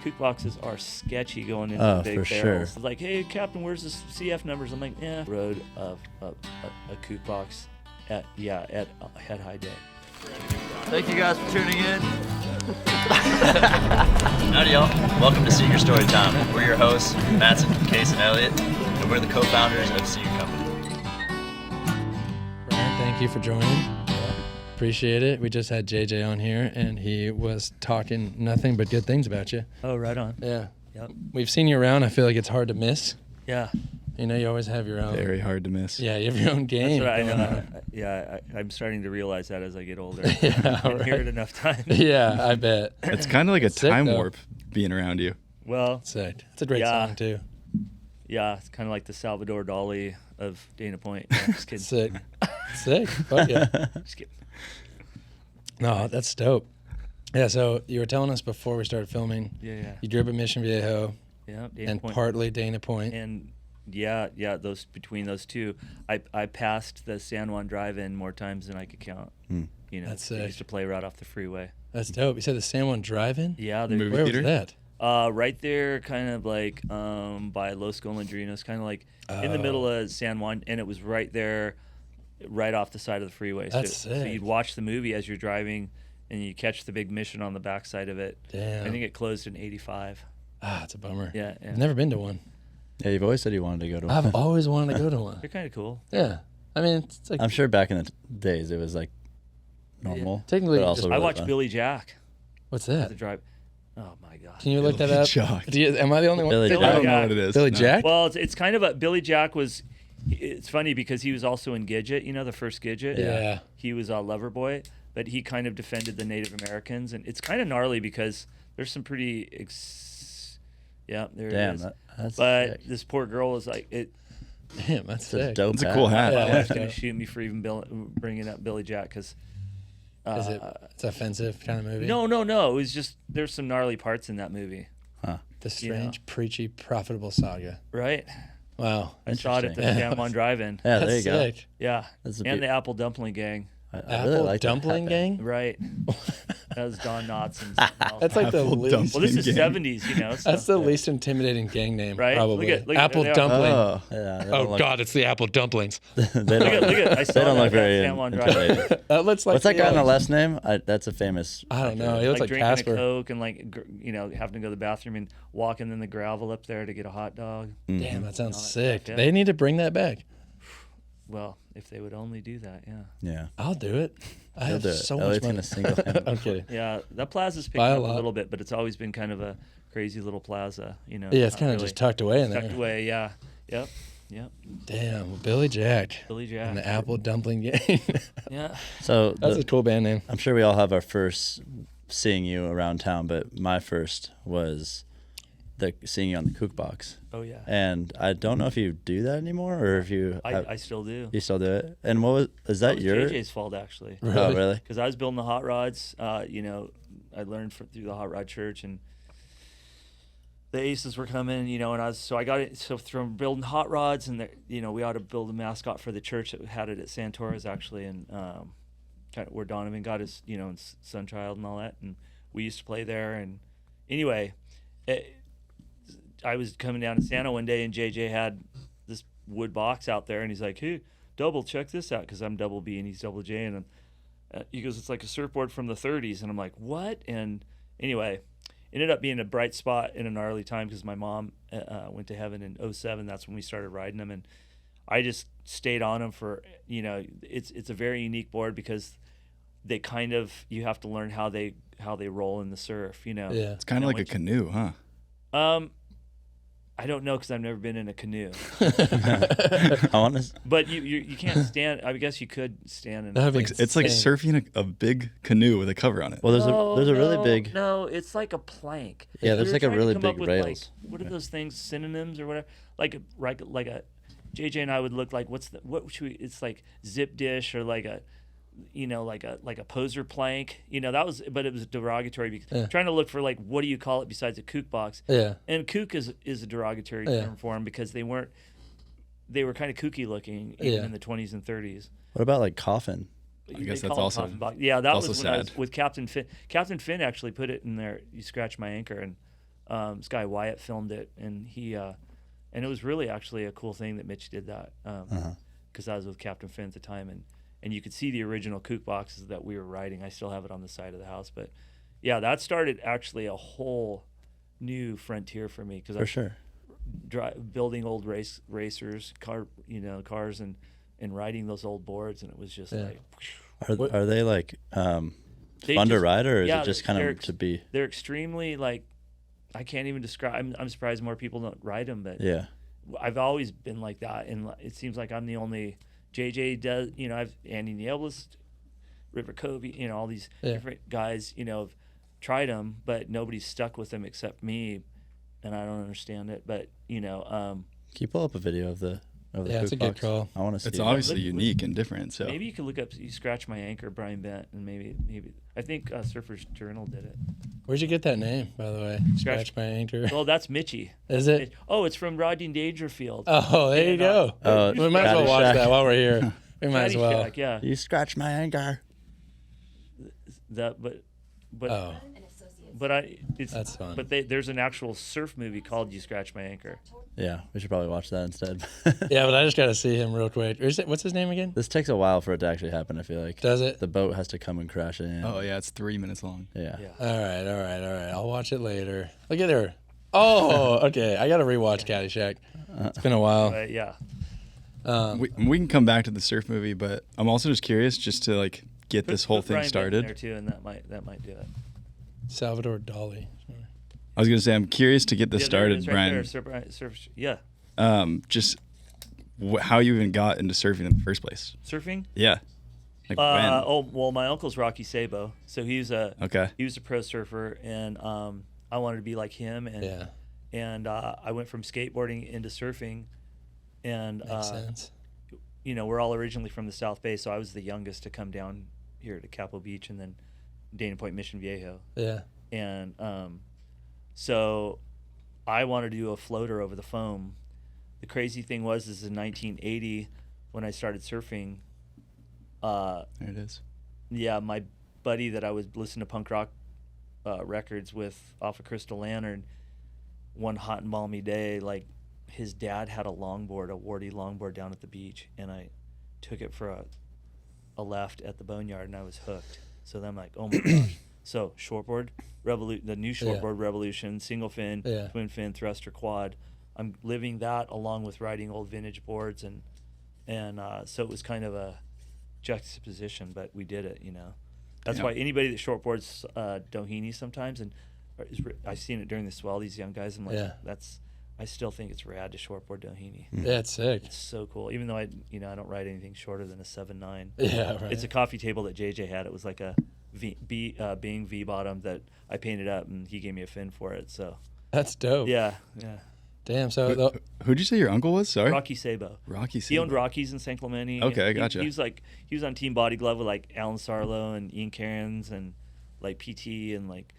kook boxes are sketchy going into the big for barrels. sure. It's like, hey, Captain, where's the CF numbers? I'm like, yeah. Rode a kook box at head high day. Thank you guys for tuning in. Howdy, y'all. Welcome to Seager Storytime. We're your hosts, Mattson, Case, and Elliott, and we're the co-founders of Seager Company. Brian, thank you for joining. Appreciate it. We just had JJ on here, and he was talking nothing but good things about you. Oh, right on. Yeah. Yep. We've seen you around. I feel like it's hard to miss. Yeah. You know, you always have your own. Very hard to miss. Yeah, you have your own game. That's what I going know. on. Yeah, I'm starting to realize that as I get older. Yeah, I hear it enough times. Yeah, I bet. It's kind of like a Sick, time though. warp being around you. Well, Sick. It's a great Yeah. song, too. yeah, it's kind of like the Salvador Dali of Dana Point. No, just kidding. Sick. Sick. Fuck yeah. Just kidding. No, that's dope. Yeah, so you were telling us before we started filming, Yeah. you grew up in Mission Viejo Yeah, Dana and Point. partly Dana Point. And yeah, those between those two, I passed the San Juan Drive-In more times than I could count. You know, That's I sick. used to play right off the freeway. That's dope. You said the San Juan Drive-In? Yeah, Movie Where theater? was that? right there, kind of like by Los Golondrinos, kind of like in the middle of San Juan, and it was right there, right off the side of the freeway. That's so sick. you'd watch the movie as you're driving, and you catch the big mission on the backside of it. Damn. I think it closed in '85. Ah, it's a bummer. Yeah. I've never been to one. Yeah, you've always said you wanted to go to one. I've always wanted to go to one. They're kind of cool. Yeah. I mean, it's like I'm sure back in the days it was like normal. Technically, but you also just- I really watched fun. Billy Jack what's at that? the drive. Oh my god. Can you look that Billy up? Jack. Am I the only one? Billy Billy I don't Jack. know what it is. Billy No. Jack? Well, it's kind of a Billy Jack was. It's funny because he was also in Gidget. You know, the first Gidget. Yeah. He was a Loverboy, but he kind of defended the Native Americans, and it's kind of gnarly because there's some pretty. Yeah, there Damn, it is. that's But sick. this poor girl was like, Damn, that's It's a sick. dope It's a cool hat. Yeah. my wife's gonna Yeah. shoot me for even bringing up Billy Jack because. Is it? It's offensive kind of movie. No. It was just there's some gnarly parts in that movie, The strange, preachy, profitable saga. right? Wow. I saw it at the Interesting. San Juan Drive-In. Yeah, there That's you go. sick. Yeah, That's a and bit- the Apple Dumpling Gang. I Apple really like that Dumpling hat, Gang. Right. That was Don Knotson. That's like the Apple least. Dumpling. Well, this is Gang. 70s, you know. So. That's the least intimidating gang name, Right? probably. Look at- Apple they are. Dumpling. Oh, yeah. They don't Oh look, God, it's the Apple Dumplings. They Look don't, at. I saw they don't that look very at San Juan Drive-In. intimidating. That looks like What's that guy on the uh, last name? That's a famous. I don't know. He Like looks like drinking a Casper. Coke and like having to go to the bathroom and walking in the gravel up there to get a hot dog. Damn, that sounds All that sick. stuff, yeah. They need to bring that back. Well, if they would only do that, yeah. Yeah. I'll do it. I He'll have do it. so much Elliott's money. gonna single-handedly I'm kidding. Yeah, that plaza's picked Buy a up a lot. little bit, but it's always been kind of a crazy little plaza, you know. Yeah, it's not kind of really just tucked away in there. tucked away. Yeah. Yep. Damn, Billy Jack Billy Jack. and the Apple Dumpling Gang. Yeah. So That's a cool band name. I'm sure we all have our first seeing you around town, but my first was seeing you on the kook box. Oh yeah. And I don't know if you do that anymore or if you I still do. you still do it. And is That that was your? JJ's fault actually. Oh, really? Because I was building the hot rods. You know, I learned through the hot rod church, and the aces were coming. You know, and I got it. So from building hot rods, and you know, we ought to build a mascot for the church that had it at Santora's actually, and kind of where Donovan got his, you know, his son child and all that, and we used to play there. And anyway, I was coming down to Santa one day, and JJ had this wood box out there, and he's like, "Hey, Double, check this out," because I'm Double B and he's Double J, and he goes, "It's like a surfboard from the 30s," and I'm like, "What?" And anyway, ended up being a bright spot in a gnarly time because my mom went to heaven in '07. That's when we started riding them, and I just stayed on them for, you know, it's a very unique board because they kind of, you have to learn how they roll in the surf, you know. Yeah. It's kind of like a canoe, huh? I don't know because I've never been in a canoe. I want to. But you can't stand. I guess you could stand in. That'd be It's like insane. surfing a big canoe with a cover on it. Well, there's a really big. No, it's like a plank. Yeah, We there's were like a trying to really come big up with, rails. Like, what are those things? Synonyms or whatever? Like a JJ and I would look like what should we? It's like zip dish or like a, you know, like a poser plank. You know, that was, but it was derogatory because trying to look for like what do you call it besides a kook box? Yeah. And kook is a derogatory term for them because they were kind of kooky looking even in the 20s and 30s. What about like coffin? I guess They that's call 'em also coffin box. Yeah, that also was when I was sad. with Captain Finn. Captain Finn actually put it in there. You scratch my anchor, and This guy Wyatt filmed it, and he and it was really actually a cool thing that Mitch did that, because I was with Captain Finn at the time, and you could see the original kook boxes that we were riding. I still have it on the side of the house, but yeah, that started actually a whole new frontier for me, because For sure. building old racers, cars, and riding those old boards, and it was just like. Are they like They fun to just- ride, or is yeah, it just kind of to be? They're extremely like, I can't even describe. I'm surprised more people don't ride them, but Yeah. I've always been like that, and it seems like I'm the only. JJ does, I've Andy Nieblus, River Covey, all these different guys, have tried them, but nobody's stuck with them except me, and I don't understand it. But Can you pull up a video of the Yeah, it's a kook good box? call. I want to see. It's it. obviously unique and different. So maybe you can look up. You scratch my anchor, Brian Bent, and maybe I think Surfer's Journal did it. Where'd you get that name, by the way? Scratch my anchor. Well, that's Mitchie. Is it? Oh, it's from Rodney Dangerfield. Oh, there you go. Oh, We might as well watch Caddyshack. that while we're here. We might as well. Caddyshack, yeah. You scratch my anchor. That, but Oh, it's That's fun. But there's an actual surf movie called "You Scratch My Anchor." Yeah, we should probably watch that instead. yeah, but I just got to see him real quick. What's his name again? This takes a while for it to actually happen. I feel like. Does it? The boat has to come and crash in. oh yeah, it's 3 minutes long. Yeah. All right. I'll watch it later. Look at her. Oh, okay. I got to rewatch Caddyshack. It's been a while. But yeah, We can come back to the surf movie, but I'm also just curious, just to like get this whole Put thing Brian Bent in there started. too, and that might do it. Salvador Dali. I was gonna say I'm curious to get this Yeah, there it started, is right Brian. there, surf, yeah, Just how you even got into surfing in the first place. surfing. Yeah. Like when? Oh well, my uncle's Rocky Sabo, so he was a Okay. pro surfer, and I wanted to be like him, and Yeah, I went from skateboarding into surfing, and makes sense. we're all originally from the South Bay, so I was the youngest to come down here to Capo Beach, and then Dana Point, Mission Viejo, Yeah. and so I wanted to do a floater over the foam. The crazy thing is in 1980 when I started surfing. There it is. Yeah, my buddy that I was listening to punk rock records with off of Crystal Lantern, one hot and balmy day, like his dad had a longboard, a Wardy longboard down at the beach, and I took it for a left at the boneyard, and I was hooked. So then I'm like, oh my gosh. So shortboard, the new shortboard revolution, single fin, twin fin, thruster, quad. I'm living that along with riding old vintage boards, and so it was kind of a juxtaposition, but we did it, That's why anybody that shortboards Doheny sometimes, and I've seen it during the swell, these young guys, I'm like, I still think it's rad to shortboard Doheny. Yeah, it's sick. It's so cool, even though I don't ride anything shorter than a 7.9. Yeah, right. It's a coffee table that JJ had. It was like a Bing V bottom that I painted up, and he gave me a fin for it. So That's dope. yeah. Damn. So Who'd you say your uncle was? Sorry. Rocky Sabo. Rocky. He owned Sabo. Rockies in San Clemente. Okay, and gotcha. He was on Team Body Glove with like Alan Sarlo and Ian Cairns and like PT and like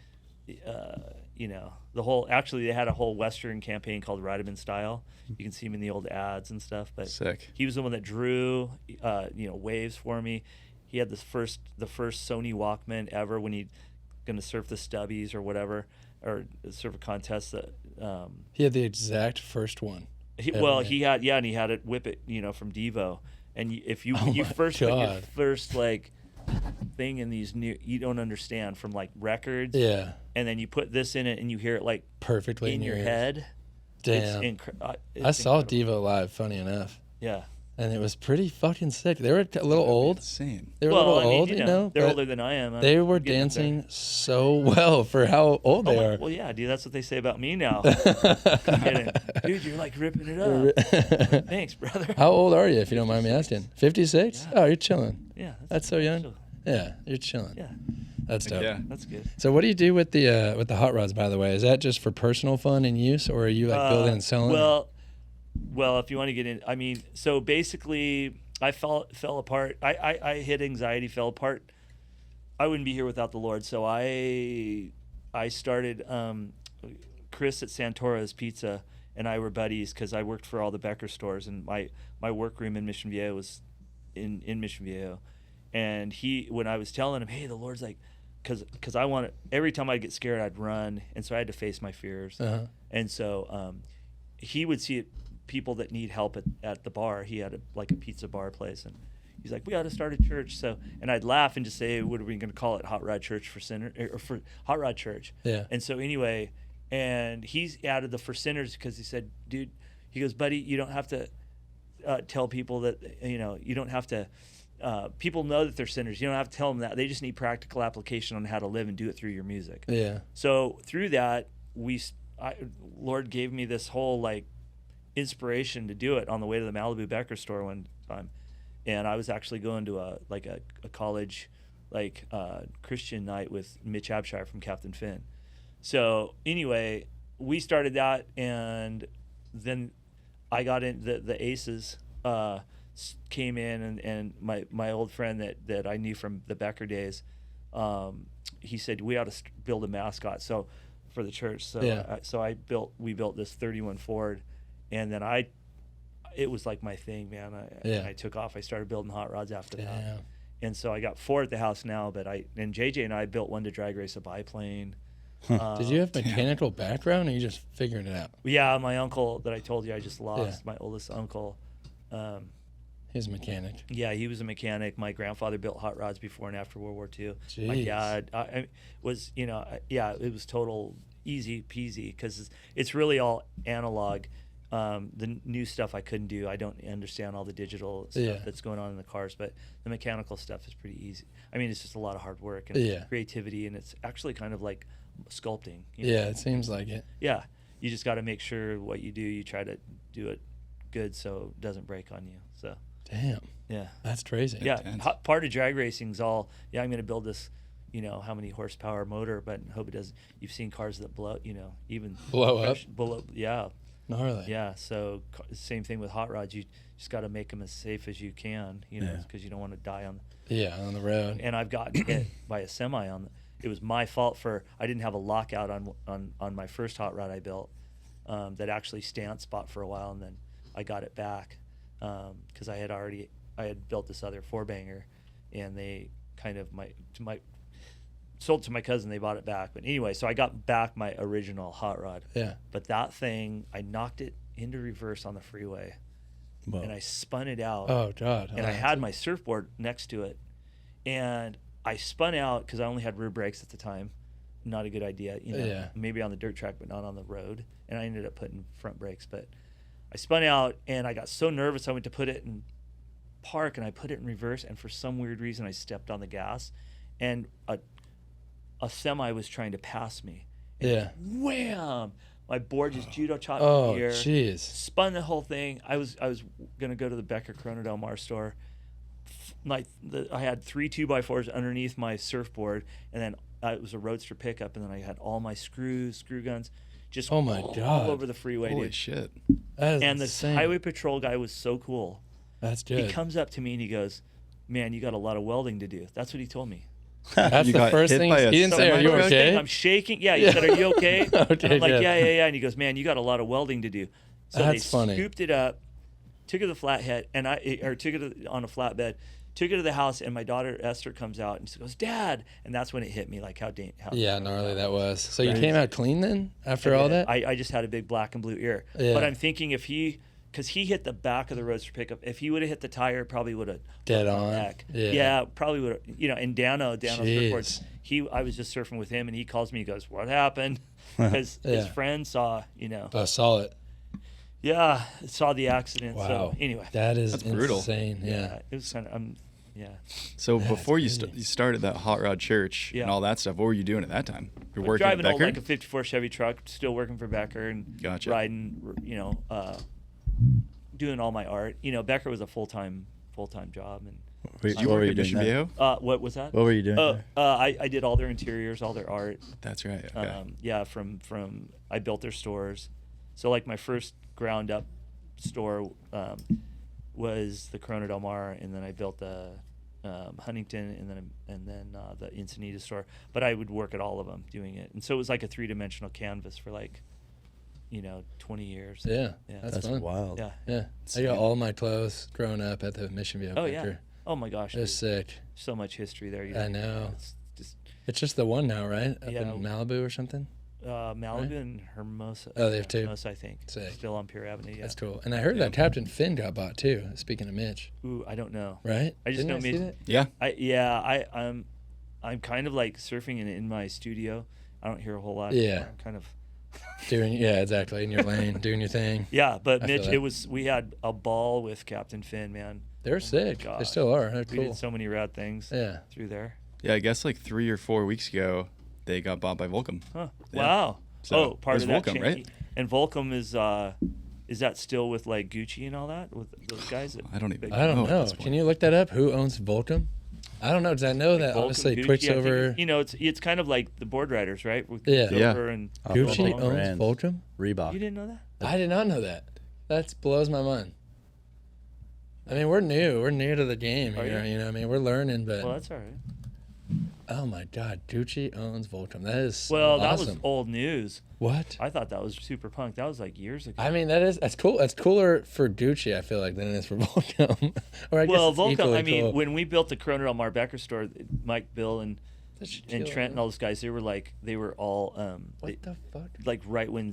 the whole. Actually, they had a whole Western campaign called Ride 'em in Style. You can see him in the old ads and stuff. But Sick. he was the one that drew waves for me. He had the first Sony Walkman ever when he gonna surf the Stubbies or whatever, or surf a contest that. he had the exact first one. He had and he had it whip it from Devo, and if you Oh you my first put your God. first like thing in these new, you don't understand, from like records, Yeah. and then you put this in it and you hear it like Perfectly in your ears. head. Damn. It's I saw incredible. Devo live, funny enough. Yeah. And it was pretty fucking sick. They were a little old. Insane. They were Well, a little I mean, old, they're but older than I am. they were I'm getting up there. dancing so well for how old they are. Well, yeah, dude, that's what they say about me now. Kidding. Dude, you're like ripping it up. Thanks, brother. How old are you, if you don't mind me asking? 56? Yeah. Oh, you're chilling. Yeah. That's so young. chill. Yeah, you're chilling. Yeah, That's dope. Yeah. that's good. So what do you do with the hot rods, by the way? Is that just for personal fun and use, or are you like building and selling? Well, if you want to get in, I mean, so basically, I fell apart. I hit anxiety, fell apart. I wouldn't be here without the Lord. So I started. Chris at Santora's Pizza and I were buddies because I worked for all the Becker stores, and my workroom in Mission Viejo was in Mission Viejo. And when I was telling him, hey, the Lord's like, because I wanted, every time I get scared, I'd run, and so I had to face my fears. And so he would see people that need help at the bar. He had a pizza bar place, and he's like, we ought to start a church. So, and I'd laugh and just say, what are we going to call it? Hot Rod Church for Sinners, or for Hot Rod Church. Yeah. And so anyway, and he's added the for sinners because he said, dude, he goes, buddy, you don't have to tell people that, you don't have to, people know that they're sinners. You don't have to tell them that. They just need practical application on how to live and do it through your music. Yeah. So through that, Lord gave me this whole inspiration to do it on the way to the Malibu Becker store one time. And I was actually going to a college Christian night with Mitch Abshire from Captain Finn. So anyway, we started that, and then I got in. The Aces came in, and my old friend that I knew from the Becker days, he said we ought to build a mascot for the church. So we built this 31 Ford, and then it was like my thing, man. I took off. I started building hot rods after that. And so I got 4 at the house now, but and JJ and I built one to drag race a biplane. Did you have mechanical background, or you just figuring it out? Yeah, my uncle that I told you I just lost, my oldest uncle. He's a mechanic. Yeah, he was a mechanic. My grandfather built hot rods before and after World War II. Jeez. My dad was, it was total easy peasy because it's really all analog. The new stuff I couldn't do. I don't understand all the digital stuff that's going on in the cars, but the mechanical stuff is pretty easy. I mean, it's just a lot of hard work and creativity, and it's actually kind of like sculpting. Yeah, it seems like it. Yeah, you just got to make sure what you do, you try to do it good so it doesn't break on you. So. Damn. Yeah. That's crazy. Yeah, part of drag racing's all, I'm going to build this, how many horsepower motor, but hope it doesn't. You've seen cars that blow, even blow up. Yeah. Gnarly. Yeah, so same thing with hot rods. You just got to make them as safe as you can, because you don't want to die on the road. And I've gotten hit by a semi it was my fault I didn't have a lockout on my first hot rod I built that actually stand spot for a while, and then I got it back because I had built this other 4-banger, and they kind of sold to my cousin. They bought it back, but anyway, so I got back my original hot rod. Yeah. But that thing, I knocked it into reverse on the freeway. Whoa. And I spun it out. Oh God! And I had my surfboard next to it, and I spun out because I only had rear brakes at the time. Not a good idea, Maybe on the dirt track, but not on the road. And I ended up putting front brakes. But I spun out, and I got so nervous I went to put it in park, and I put it in reverse. And for some weird reason, I stepped on the gas, and a semi was trying to pass me. And wham! My board just judo chopped in the air. Oh, jeez. Spun the whole thing. I was gonna go to the Becker Corona Del Mar store. I had 3 2x4s underneath my surfboard, and then it was a Roadster pickup, and then I had all my screw guns, just all over the freeway. Holy dude. shit! And the highway patrol guy was so cool. That's good. He comes up to me and he goes, "Man, you got a lot of welding to do." That's what he told me. That's the first thing. He didn't say, "Are you okay?" I'm shaking. Yeah, he said, "Are you okay?" Okay, I'm like, yeah. And he goes, "Man, you got a lot of welding to do." So That's funny. Scooped it up, took it to the flathead, took it on a flatbed, took it to the house, and my daughter Esther comes out and she goes, "Dad," and that's when it hit me, like how gnarly that was. So you came out clean then after all that? I just had a big black and blue ear. Yeah. But I'm thinking because he hit the back of the Roadster pickup. If he would have hit the tire, it probably would have dead on. Neck. Yeah, probably would have. And Dano's reports. I was just surfing with him, and he calls me. He goes, "What happened?" Because his friend saw. Saw it. Yeah, saw the accident. Wow. So anyway, that's brutal. Insane. Yeah. It was kind of. So before you started that hot rod church and all that stuff, what were you doing at that time? You're working driving at Becker? like a '54 Chevy truck, still working for Becker and riding. Doing all my art. Becker was a full-time job. And you were at Mission Viejo? What was that? What were you doing there? I did all their interiors, all their art. That's right. Okay. From I built their stores. So like my first ground up store was the Corona Del Mar, and then I built the Huntington, and then the Encinitas store. But I would work at all of them doing it, and so it was like a 3-dimensional canvas for 20 years. Yeah. That's fun. wild. Yeah. I got all my clothes growing up at the Mission Viejo. Oh yeah. Oh my gosh. It's sick. So much history there. I know. just It's just the one now, right? Up Yeah. in Malibu or something. Malibu Right? and Hermosa. Oh, they have two? Hermosa, I think. Sick. Still on Pier Avenue. Yeah. That's cool. And I heard that Captain Finn got bought too. Speaking of Mitch, Ooh, I don't know. right? I just Didn't know I see Mitch- that? Yeah. I'm kind of like surfing in my studio. I don't hear a whole lot. Yeah. I'm kind of. Yeah, exactly. In your lane, doing your thing. Yeah, but I feel Mitch, that. we had a ball with Captain Finn, man. They're sick. They God. still are. They're We cool. did so many rad things Yeah. through there. Yeah, I guess like 3 or 4 weeks ago, they got bought by Volcom. Huh. Yeah. Wow. So, part it of was that Volcom, chain. right? And Volcom is that still with like Gucci and all that with those guys? I don't even I don't know. at know. this point. Can you look that up? Who owns Volcom? I don't know. Does I know that Volcom, obviously Gucci, I think Quicksilver, you know, it's kind of like the board riders, right? With Yeah. Quicksilver and Gucci Volcom owns brands. Volcom? Reebok. You didn't know that? I did not know that. That blows my mind. I mean, we're new. We're new to the game Are here. you? You know what I mean? We're learning, but Well, that's all right. oh my God, Gucci owns Volcom. That is Well, that awesome. was old news. What? I thought that was super punk. That was like years ago. I mean, that's cool. That's cooler for Gucci, I feel like, than it is for Volcom. Or I guess Well, it's Volcom. equally I mean, cool. when we built the Corona Del Mar Becker store, Mike, Bill, and Chill, Trent and all those guys, they were all What the fuck? like right when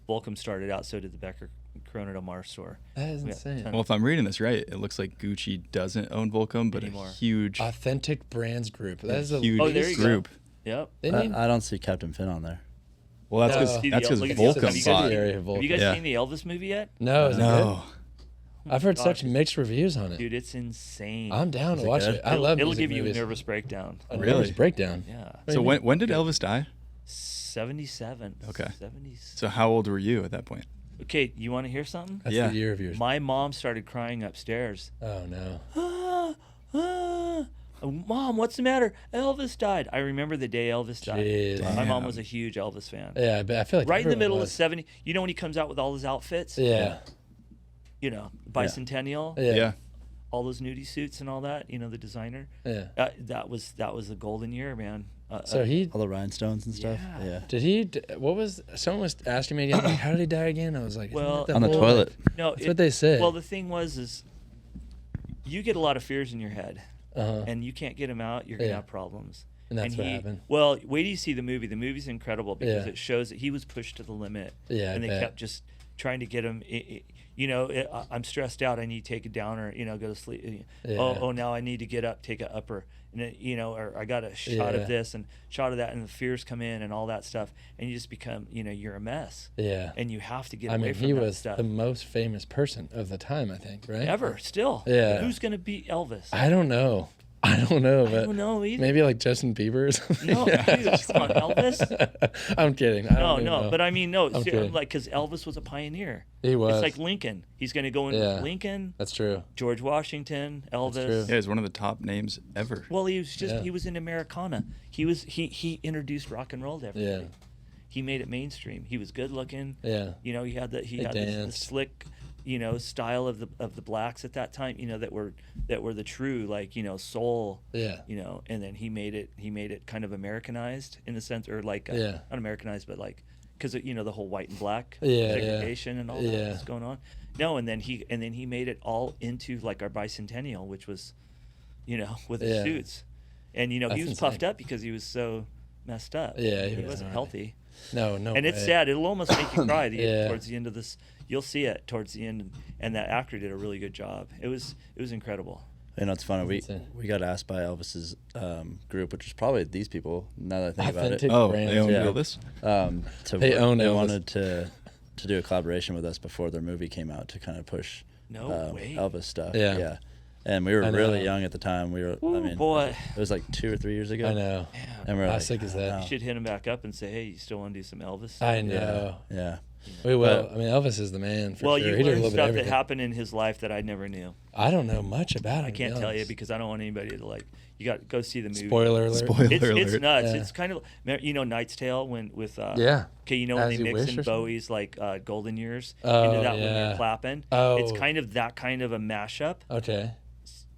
Volcom started out. So did the Becker Corona Del Mar store. That is Yeah, insane. ton- Well, if I'm reading this right, it looks like Gucci doesn't own Volcom, but Anymore. a huge, Authentic Brands Group. That is a huge Oh, there you go. group. Yep. They need, I don't see Captain Finn on there. Well, that's No. because See the that's El- because look at the- Volcom have you guys bought. seen- Subsidiary of Have you Volcom. guys Yeah. seen the Elvis movie yet? No, is it No, good? I've heard Gosh, such mixed reviews on it. Dude, it's insane. I'm down to Is it watch good? it. I love It'll music give you a movies. nervous breakdown. A Really? nervous breakdown. Yeah. What do So you when mean? when did Elvis die? 77. Okay. 70s. So how old were you at that point? Okay, you want to hear something? That's Yeah. the year of yours. My mom started crying upstairs. Oh no. Ah, ah. Mom, what's the matter? Elvis died. I remember the day Elvis died. Jeez. My mom Damn. was a huge Elvis fan. Yeah, I feel like Right in the everyone middle of was. 70. You know when he comes out with all his outfits? Yeah. You know, bicentennial, Yeah. all those nudie suits and all that. You know, the designer. Yeah. That was a golden year, man. So he All the rhinestones and stuff. Yeah. Yeah. did he? What was someone was asking me again? Like, how did he die again? I was like, isn't Well- that On the whole, toilet. no, That's what they said. Well, the thing is you get a lot of fears in your head, Uh-huh. and you can't get them out. You're gonna Yeah. have problems. And that's what happened. Well, wait till you see the movie. The movie's incredible because Yeah. it shows that he was pushed to the limit. Yeah, I and they bet. kept just trying to get him. I'm stressed out. I need to take a downer. Go to sleep. Yeah. Oh, now I need to get up, take a upper. And or I got a shot Yeah. of this and shot of that, and the fears come in and all that stuff, and you just become, you're a mess. Yeah. And you have to get I away mean, from he that was stuff. the most famous person of the time, I think, right? Ever still. Yeah. Who's gonna beat Elvis? I don't know. I don't know, but don't know either. maybe like Justin Bieber or something. No, dude, come on, Elvis. I'm kidding. I No, don't even no, know. but I mean, no, I'm kidding. like because Elvis was a pioneer. He was. It's like Lincoln. He's gonna go in Yeah. with Lincoln, That's true. George Washington, Elvis. true. Yeah, he's one of the top names ever. Well, he was just Yeah. he was in Americana. He introduced rock and roll to everybody. Yeah. He made it mainstream. He was good looking. Yeah. He had the He the danced. slick, style of the blacks at that time. That were the true soul. Yeah. And then he made it kind of Americanized in the sense, or like Yeah. not Americanized, but like because the whole white and black Yeah, segregation and all that Yeah. was going on. No, and then he made it all into like our bicentennial, which was, with his Yeah. suits, and he That's was insane. puffed up because he was so messed up. Yeah, he he was wasn't gnarly. healthy. No, no. And it's way. sad. It'll almost make you cry Yeah. towards the end of this. You'll see it towards the end, and that actor did a really good job. It was incredible. It's funny. We Insane. got asked by Elvis's group, which is probably these people. Now that I think about Authentic it, Oh, brands. they own Yeah. Elvis? They own They Elvis. wanted to do a collaboration with us before their movie came out to kind of push No way. Elvis stuff. Yeah. Yeah. And we were I know. really young at the time. We were. I mean, boy. it was like 2 or 3 years ago. I know. And we're How like, sick is that? "Oh, You should hit him back up and say, "Hey, you still want to do some Elvis?" I know. Yeah. We will. But- I mean, Elvis is the man for Well, sure. you He did a learn little bit of stuff that everything. happened in his life that I never knew. I don't know much about him. I to can't be tell you honest. because I don't want anybody to like. You got to go see the movie. Spoiler alert. Spoiler It's alert. nuts. Yeah. It's kind of Knight's Tale with Yeah. Okay, when As they You mix Wish in or something? Bowie's like Golden Years Oh, into that when yeah. they're clapping. Oh. It's kind of that kind of a mashup, Okay.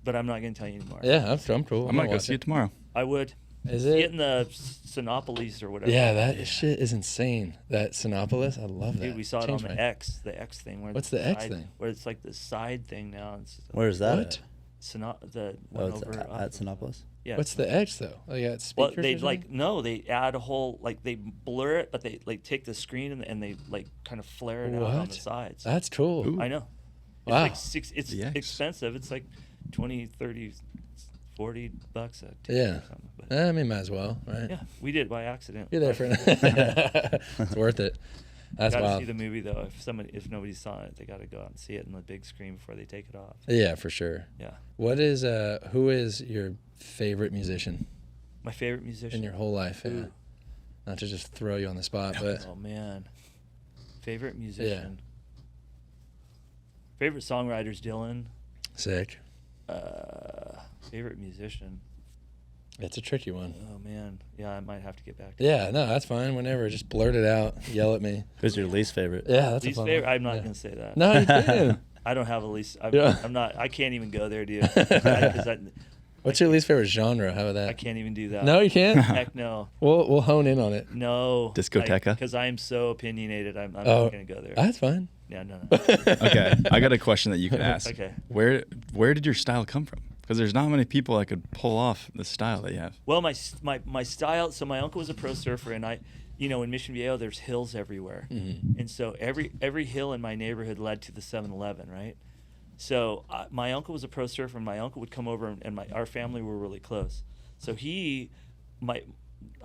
but I'm not going to tell you anymore. Yeah, I'm cool. I might go see it tomorrow. I would. Is See it it? in the Sinopolis or whatever. Yeah, that shit is insane. That Sinopolis, I love that. Dude, we saw it on Changed the my- X thing. Where What's the X side- thing? Where it's like the side thing now. It's Where's that? What? At? the Oh, one it's over at Sinopolis. Yeah. What's the X though? Oh yeah, it's speakers. Well, they or something? they add a whole they blur it, but they take the screen and they kind of flare it out on the What? sides. That's cool. Ooh. I know. Wow. It's it's Yikes. expensive. It's like 20, 30, $40 a ticket Yeah. or something. But I mean, might as well, right? yeah, we did by accident. You're there for it's worth it. That's Gotta wild. see the movie though. If nobody saw it, they got to go out and see it in the big screen before they take it off. Yeah, for sure. Yeah. What is who is your favorite musician My favorite musician in your whole life? Yeah. Ooh. Not to just throw you on the spot, but Oh man, favorite musician. Favorite songwriter's Dylan. sick. Favorite musician. It's a tricky one. Oh man, yeah, I might have to get back to Yeah, no, that's fine. Whenever, just blurt it out. Yell at me. Who's your least favorite? Yeah, that's least a fun favorite. one. I'm not Yeah. gonna say that. No, you can. I don't have a least. Yeah. I'm not. I can't even go there, dude. Because What's your least favorite genre? How about that? I can't even do that. No, you can't. Heck no. We'll hone in on it. No. Discoteca? Because I am so opinionated. I'm Oh. not gonna go there. That's fine. Yeah, no. Okay, I got a question that you could ask. Okay. Where did your style come from? Because there's not many people that could pull off the style that you have. Well, my style. So my uncle was a pro surfer, and in Mission Viejo, there's hills everywhere, and so every hill in my neighborhood led to the 7-Eleven, right? So my uncle was a pro surfer, and my uncle would come over, and our family were really close. So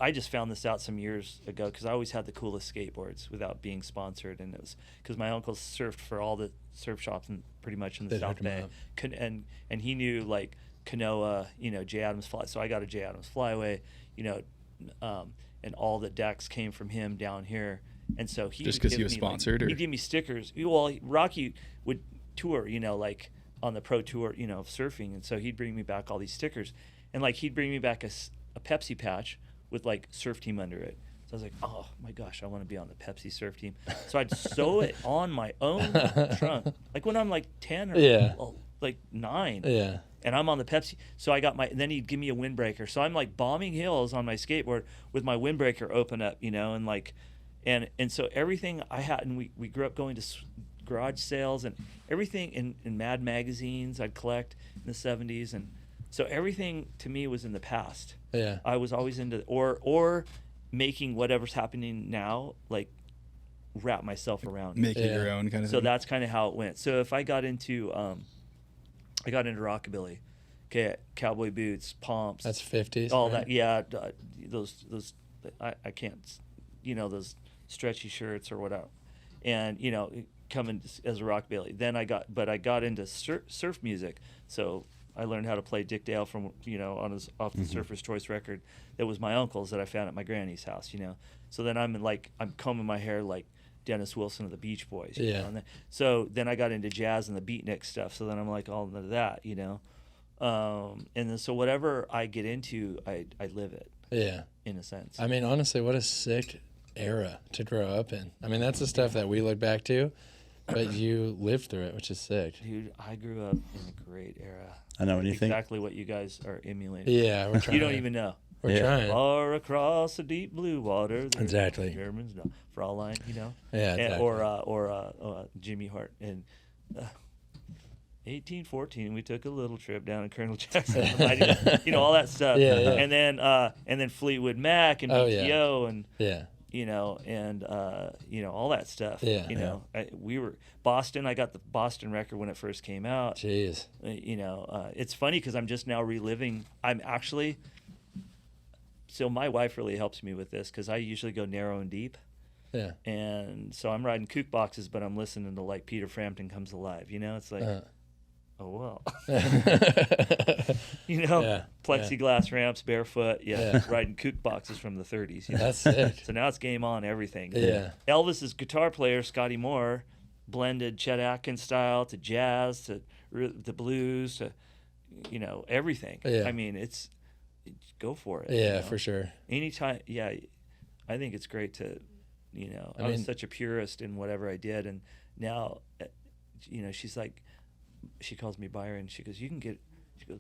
I just found this out some years ago because I always had the coolest skateboards without being sponsored, and it was because my uncle surfed for all the surf shops pretty much in the They'd South hook 'em Bay, up. and he knew like Kanoa, J. Adams Fly. So I got a J. Adams Flyway, and all the decks came from him down here, and so he Just would 'cause give he was me, sponsored, or? he'd give me stickers. Well, Rocky would tour, like on the pro tour, of surfing, and so he'd bring me back all these stickers, and like he'd bring me back a Pepsi patch with like surf team under it. So I was like, oh my gosh, I want to be on the Pepsi surf team. So I'd sew it on my own trunk, like when I'm like 10 or Yeah. like 9. Yeah. And I'm on the Pepsi. So I got then he'd give me a windbreaker. So I'm like bombing hills on my skateboard with my windbreaker open up, and like, and so everything I had, and we grew up going to garage sales and everything in Mad magazines I'd collect in the 70s. And so everything to me was in the past. Yeah. I was always into, or making whatever's happening now, like wrap myself around it. Make it your own kind of So thing. that's kind of how it went. So if I got into rockabilly, okay, cowboy boots, pumps, That's 50s. all right? that. Yeah, those I can't, those stretchy shirts or whatever, and coming as a rockabilly. Then I got into surf music. So I learned how to play Dick Dale from off the Surfer's Choice record. That was my uncle's that I found at my granny's house. So then I'm combing my hair like Dennis Wilson of the Beach Boys. Yeah. So then I got into jazz and the beatnik stuff. So then I'm like all into that. And then so whatever I get into, I live it. Yeah. In a sense. I mean, honestly, what a sick era to grow up in. I mean, that's the stuff that we look back to, but you lived through it, which is sick. Dude, I grew up in a great era. I know when you think Exactly what you guys are emulating. Yeah, we're trying. You don't even know. We're trying. Far across the deep blue water. there's Exactly. Germans, no, Fraulein, Yeah, And- exactly. or Jimmy Hart. And 1814, we took a little trip down in Colonel Jackson, all that stuff. Yeah, yeah. And then Fleetwood Mac and Oh, yeah. BTO and Yeah. all that stuff. Yeah. We were Boston. I got the Boston record when it first came out. Jeez. It's funny because I'm just now reliving. So my wife really helps me with this because I usually go narrow and deep. Yeah. And so I'm riding kook boxes, but I'm listening to like Peter Frampton Comes Alive. It's like, oh well. Yeah, Plexiglass ramps, barefoot. Yeah. Riding kook boxes from the 30s. That's sick. So now it's game on everything. Yeah. Elvis's guitar player, Scotty Moore, blended Chet Atkins style to jazz to the blues to, everything. Yeah. I mean, go for it. Yeah, for sure. Anytime. Yeah. I think it's great to, I was such a purist in whatever I did. And now, she's like, she calls me Byron. She goes,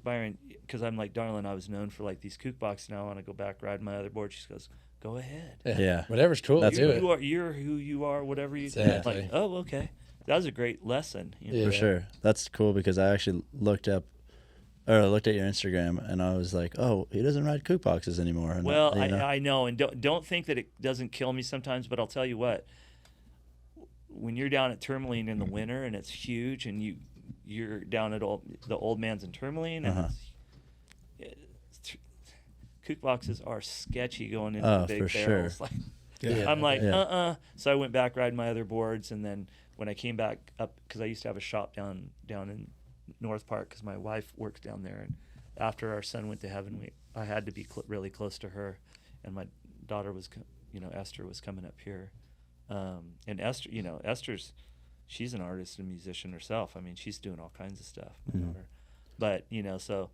Byron, because I'm like, darling, I was known for like these kook boxes. Now I want to go back, ride my other board. She goes, go ahead. Yeah. Whatever's cool, That's do it. You're who you are, whatever you Exactly. like. Oh, okay. That was a great lesson. Yeah. For sure. That's cool because I actually looked up or I looked at your Instagram, and I was like, oh, he doesn't ride kook boxes anymore. And Well, you know? I know, and don't think that it doesn't kill me sometimes, but I'll tell you what. When you're down at Tourmaline in the winter and it's huge, and you're down at the Old Man's in Tourmaline, and kook boxes are sketchy going into the big for barrels. sure. Like, I'm like, So I went back riding my other boards, and then when I came back up, because I used to have a shop down in North Park, because my wife works down there, and after our son went to heaven, I had to be really close to her, and my daughter was, Esther was coming up here. And Esther, she's an artist and musician herself. I mean, she's doing all kinds of stuff. But, so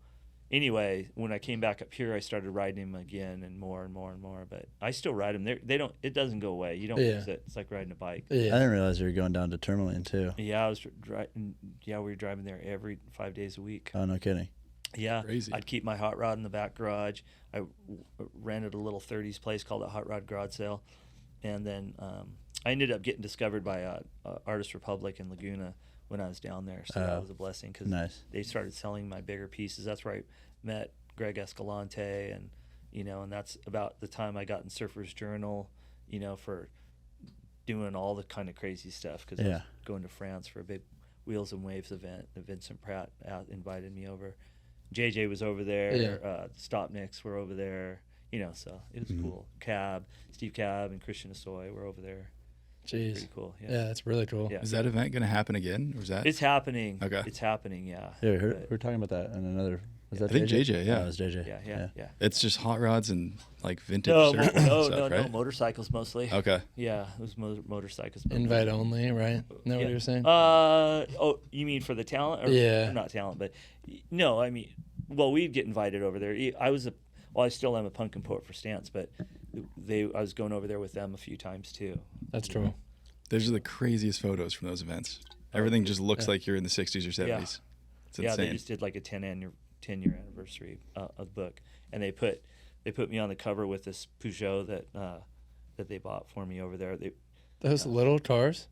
anyway, when I came back up here, I started riding him again and more and more and more. But I still ride him. It doesn't go away. You don't lose it. It's like riding a bike. I didn't realize you were going down to Tourmaline too. Yeah, I was driving. Yeah, we were driving there every 5 days a week. Oh, no kidding. Yeah, Crazy. I'd keep my hot rod in the back garage. I rented a little 30s place called a Hot Rod Garage Sale. And then I ended up getting discovered by Artist Republic in Laguna when I was down there. So that was a blessing, because they started selling my bigger pieces. That's where I met Greg Escalante, and and that's about the time I got in Surfer's Journal, for doing all the kind of crazy stuff, because I was going to France for a big Wheels and Waves event. Vincent Pratt invited me over. JJ was over there. Stopniks were over there. So it was cool. Steve Cab and Christian Asoy were over there. Jeez. Pretty cool. Yeah, that's really cool. Yeah. Is that event going to happen again, or is that? It's happening. Okay. It's happening. Yeah. Yeah, we were talking about that in another. Was that I think JJ, yeah. Oh, it was JJ. Yeah. It's just hot rods and like vintage No, surf stuff, right? motorcycles mostly. Okay. Yeah, it was motorcycles. Invite only, right? Isn't that what you were saying? You mean for the talent? Or not talent, but no. I mean, we'd get invited over there. I still am a pumpkin poet for Stance, but I was going over there with them a few times too. That's true. Those are the craziest photos from those events. Everything just looks like you're in the 60s or 70s. Yeah. It's Yeah, insane. they just did like a 10-year anniversary of the book, and they put me on the cover with this Peugeot that they bought for me over there. Those little cars,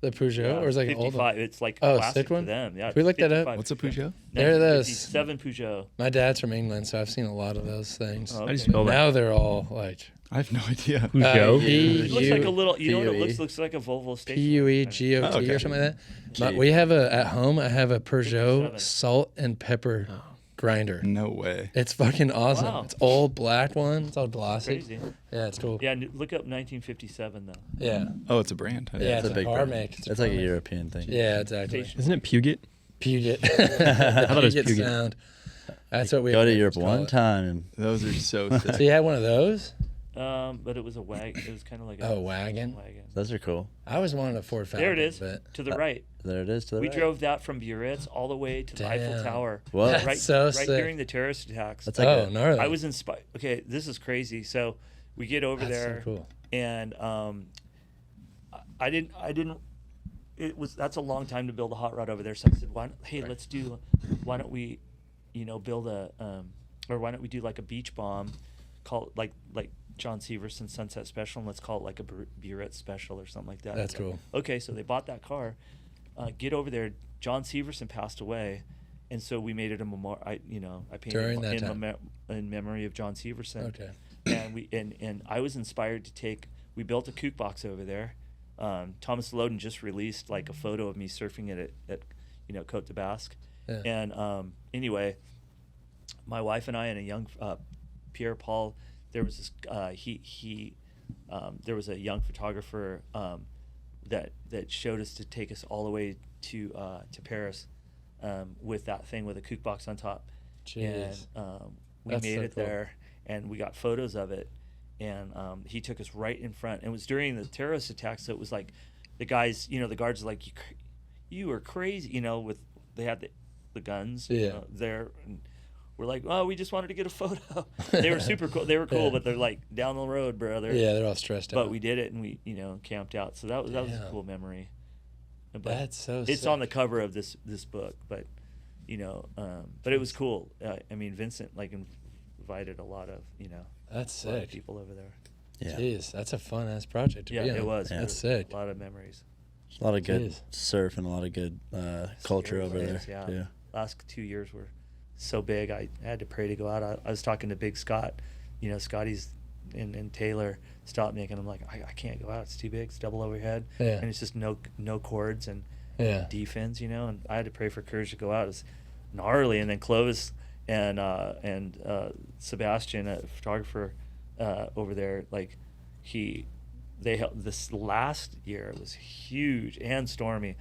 the Peugeot, or is it like an old one? It's like Oh, classic sick for one? them. Yeah, Can we look that up? 55. What's a Peugeot? There it is. 1957 Peugeot. My dad's from England, so I've seen a lot of those things. Oh, How do you okay. spell that? Now they're all like I have no idea. Peugeot? It looks like a little. You know what it PUE. looks like a Volvo station. PUEGOT Oh, okay. or something like that. Gee. We have at home. I have a Peugeot 57. salt and pepper grinder. No way. It's fucking awesome. Wow. It's all black one. It's all glossy. Crazy. Yeah, it's cool. Yeah, look up 1957 though. Yeah. Oh, it's a brand. Yeah, It's it's a big car brand. make. It's It's like a car make. European thing. Yeah, exactly. Station. Isn't it Puget? Puget. thought it was Puget. sound. That's what we Go to always Europe call one it. time. And Those are so sick. So you had one of those? But it was a wagon. It was kind of like a Oh, wagon. those are cool. I was wanting a Ford Falcon. There it is, But to the right. There it is to the We right. drove that from Biarritz all the way to the Eiffel Damn. Tower. What? That's Right, so right sick. during the terrorist attacks. That's like oh, gnarly. I was inspired. Okay, this is crazy. So we get over That's there, so cool. and I didn't. That's a long time to build a hot rod over there. So I said, why don't we, build or why don't we do like a beach bomb, call it like John Severson Sunset Special, and let's call it like a Biarritz Special or something like that. That's cool. Okay, so they bought that car. Get over there. John Severson passed away, and so we made it a memorial. I painted During that time. in memory of John Severson. Okay. And I was inspired to take. We built a kook box over there. Thomas Loden just released like a photo of me surfing it at Côte de Basque. Yeah. And anyway, my wife and I and a young Pierre Paul. There was this there was a young photographer that showed us to take us all the way to Paris with that thing with a kook box on top. Jeez. And we That's made so it cool. there, and we got photos of it. And he took us right in front. And it was during the terrorist attack, so it was like the guys, the guards were like, you are crazy, they had the guns there. And we're like, oh, we just wanted to get a photo. They were super cool. They were cool, Yeah. but they're like down the road, bro. They're all stressed out. But we did it, and we camped out. So that was a Damn. cool memory. But That's so it's sick. on the cover of this book, but but it was cool. Vincent invited a lot of That's a lot of sick. people over there. Yeah. Jeez, that's a fun ass project to Yeah, be on. it was. Yeah. That's sick. A lot of memories. A lot of good Jeez. surf and a lot of good culture over there. Yeah. too. Last 2 years were so big. I had to pray to go out. I was talking to Big Scott, Scotty's and Taylor stopped me, and I'm like, I can't go out. It's too big. It's double overhead, and it's just no cords and D-fins, and I had to pray for courage to go out. It was gnarly, and then Clovis and Sebastian, a photographer over there, like they held this last year. It was huge and stormy.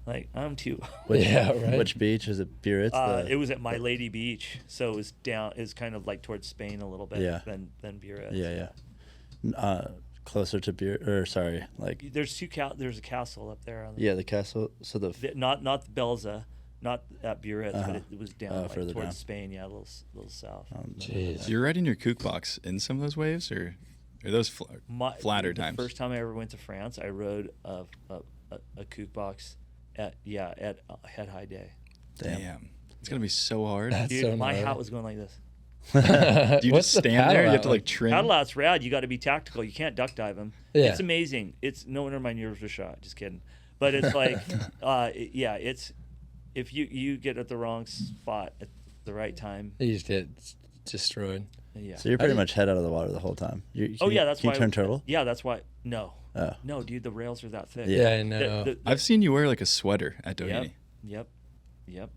Like, I'm too. Right. Which beach is it? Biarritz? It was at My Lady Beach, so it was down. It was kind of like towards Spain a little bit than Biarritz. Yeah. Closer to like there's there's a castle up there. The castle. So not Belza, not at Biarritz, but it was down further towards down. Spain. Yeah, a little south. Jeez. So you're riding your kook box in some of those waves, or are those flatter times? The first time I ever went to France, I rode a kook box at head high day. Damn. It's gonna be so hard. Dude, so my gnarly. hat was going like this. Do you just stand there? You have to like trim. Paddle out's rad. You got to be tactical. You can't duck dive them. Yeah. It's amazing. It's no wonder my nerves were shot. Just kidding. But it's like, it's if you get at the wrong spot at the right time. You just get destroyed. Yeah. So you're pretty much head out of the water the whole time. That's can why. you turn turtle? Yeah, that's why. No. Oh. No, dude, the rails are that thick. Yeah, I know. I've seen you wear like a sweater at Doheny. Yep.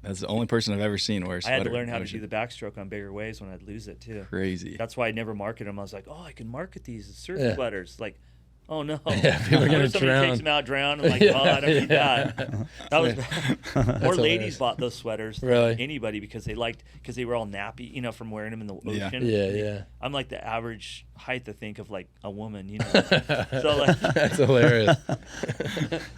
That's the only person I've ever seen wear a sweater. I had to learn how to do the backstroke on bigger waves when I'd lose it too. Crazy. That's why I never marketed them. I was like, I can market these as surf sweaters. Like, oh no. Yeah, people are gonna somebody drown. takes them out, drown, and like, I don't need that. That was more ladies hilarious. bought those sweaters Really? than anybody because they were all nappy, from wearing them in the ocean. Yeah. I'm like the average height to think of like a woman, So like, That's hilarious.